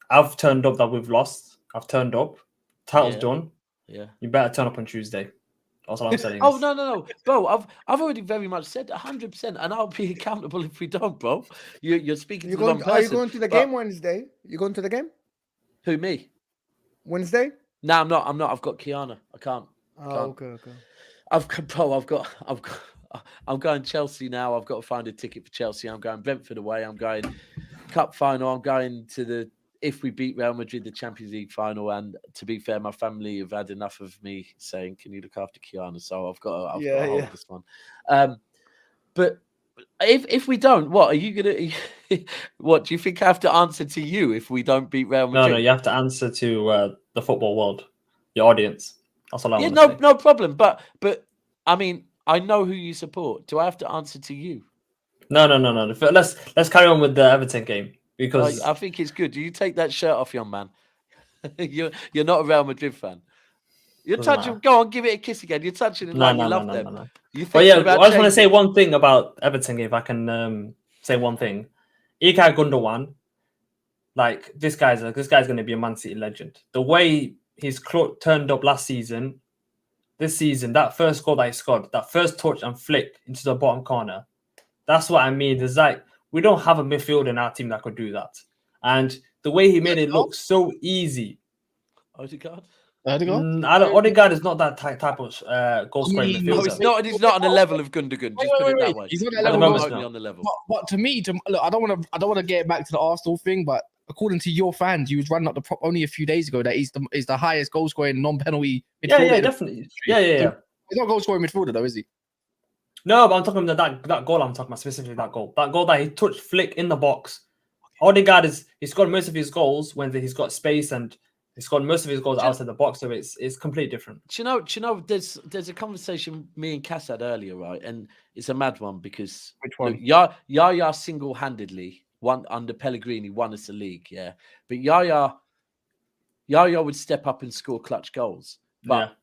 I've turned up that we've lost. I've turned up. Title's done. Yeah. You better turn up on Tuesday. That's all I'm saying. Oh no, bro! I've already very much said 100%, and I'll be accountable if we don't, bro. You're speaking to the wrong person. Are you going to the game Wednesday? You going to the game? Who, me? Wednesday? No, I'm not. I've got Kiana. I can't. Okay. I'm going Chelsea now. I've got to find a ticket for Chelsea. I'm going Brentford away. I'm going Cup final. I'm going to if we beat Real Madrid, the Champions League final. And to be fair, my family have had enough of me saying, "Can you look after Kiana?" So I've got to hold this one. But if we don't, what are you gonna? What do you think I have to answer to you if we don't beat Real Madrid? No, you have to answer to the football world, your audience. That's all I want to say. No problem. But I mean, I know who you support. Do I have to answer to you? No. Let's carry on with the Everton game because I think it's good. Do you take that shirt off, young man? You're not a Real Madrid fan. You're touching. Go on, give it a kiss again. You're touching it like you love them. No. But yeah, I just want to say one thing about Everton game. If I can say one thing, Ilkay Gundogan, like this guy's going to be a Man City legend. The way he's turned up last season, this season, that first goal that he scored, that first touch and flick into the bottom corner, that's what I mean. There's we don't have a midfielder in our team that could do that, and the way he made it look so easy. Odegaard. Odegaard is not that type of goal scoring midfielder. No, he's not on the level of Gundogan. Just put it that way. He's not on the level. But to me, look, I don't want to get back to the Arsenal thing, but according to your fans, you was running up the prop only a few days ago that he's the highest goal scoring non-penalty midfielder. Yeah, definitely. Yeah. He's not goal scoring midfielder though, is he? No, but I'm talking about that goal. I'm talking about specifically that goal. That goal that he touched flick in the box. Odegaard he scored most of his goals when he's got space, and he scored most of his goals outside the box. So it's completely different. Do you know? There's a conversation me and Cass had earlier, right? And it's a mad one because which one? Look, Yaya single-handedly won under Pellegrini, won us the league, yeah. But Yaya would step up and score clutch goals. But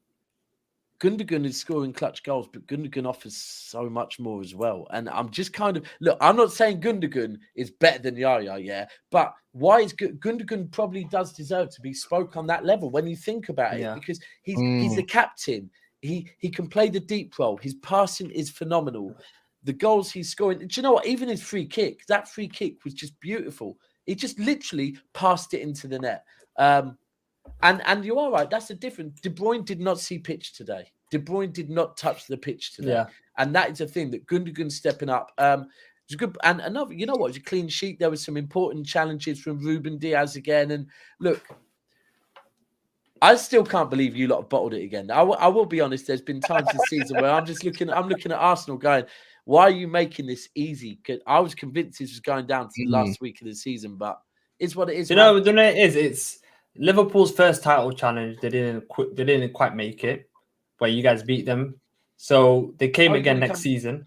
Gundogan is scoring clutch goals, but Gundogan offers so much more as well. And I'm just kind of look. I'm not saying Gundogan is better than Yaya, yeah. But why is Gundogan probably does deserve to be spoke on that level when you think about it? Because he's the captain. He can play the deep role. His passing is phenomenal. The goals he's scoring. Do you know what? Even his free kick, that free kick was just beautiful. He just literally passed it into the net. And you are right. That's the difference. De Bruyne did not see pitch today. De Bruyne did not touch the pitch today. Yeah. And that is a thing that Gundogan's stepping up. It's good. And another, you know what? It's a clean sheet. There were some important challenges from Ruben Diaz again. And look, I still can't believe you lot have bottled it again. I will be honest. There's been times this season where I'm looking at Arsenal going, why are you making this easy? I was convinced this was going down to the last week of the season, but it's what it is. You know what it is? It's Liverpool's first title challenge. They didn't quite make it, where you guys beat them. So they came again next season.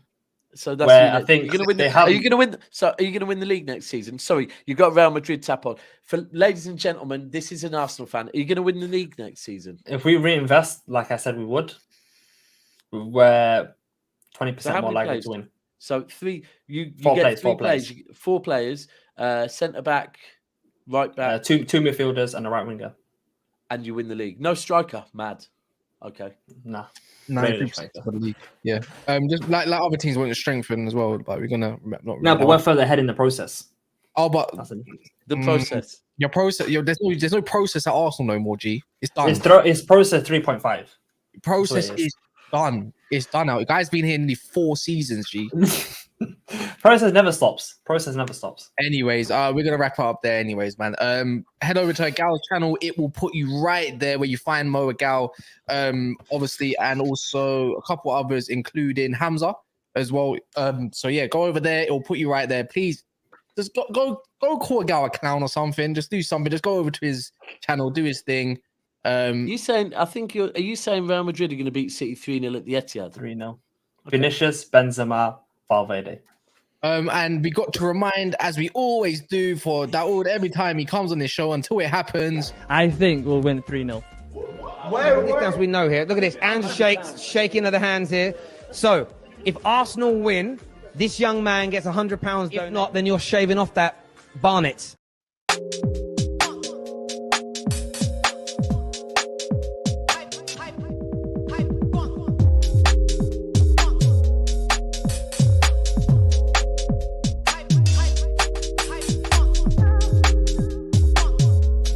So that's where I think you're going to win. Are you going to win? So are you going to win the league next season? Sorry, you got Real Madrid tap on. For ladies and gentlemen, this is an Arsenal fan. Are you going to win the league next season? If we reinvest, like I said, we would. We're 20% more likely to win. So four players, centre back, right back, two midfielders, and a right winger, and you win the league. No striker, mad. Okay, for the league. Yeah, just like other teams want to strengthen as well, but we're gonna not. No, but we're further ahead in the process. Oh, but the process. Your process. There's no process at Arsenal no more. G, it's done. It's process 3.5. Process is done. It's done now. The guy's been here nearly 4 seasons. G. Process never stops. Anyways, we're gonna wrap it up there. Anyways, man. Head over to Egal's channel. It will put you right there where you find Mo Egal, obviously, and also a couple others, including Hamza as well. So yeah, go over there. It will put you right there. Please, just go call Egal a clown or something. Just do something. Just go over to his channel, do his thing. You saying? Are you saying Real Madrid are going to beat City 3-0 at the Etihad? 3-0. Okay. Vinicius, Benzema, Valverde. And we got to remind, as we always do, for Daud every time he comes on this show until it happens. I think we'll win 3-0. As we know here, look at this. Andrew shaking of the hands here. So, if Arsenal win, this young man gets £100. If not, then you're shaving off that Barnett.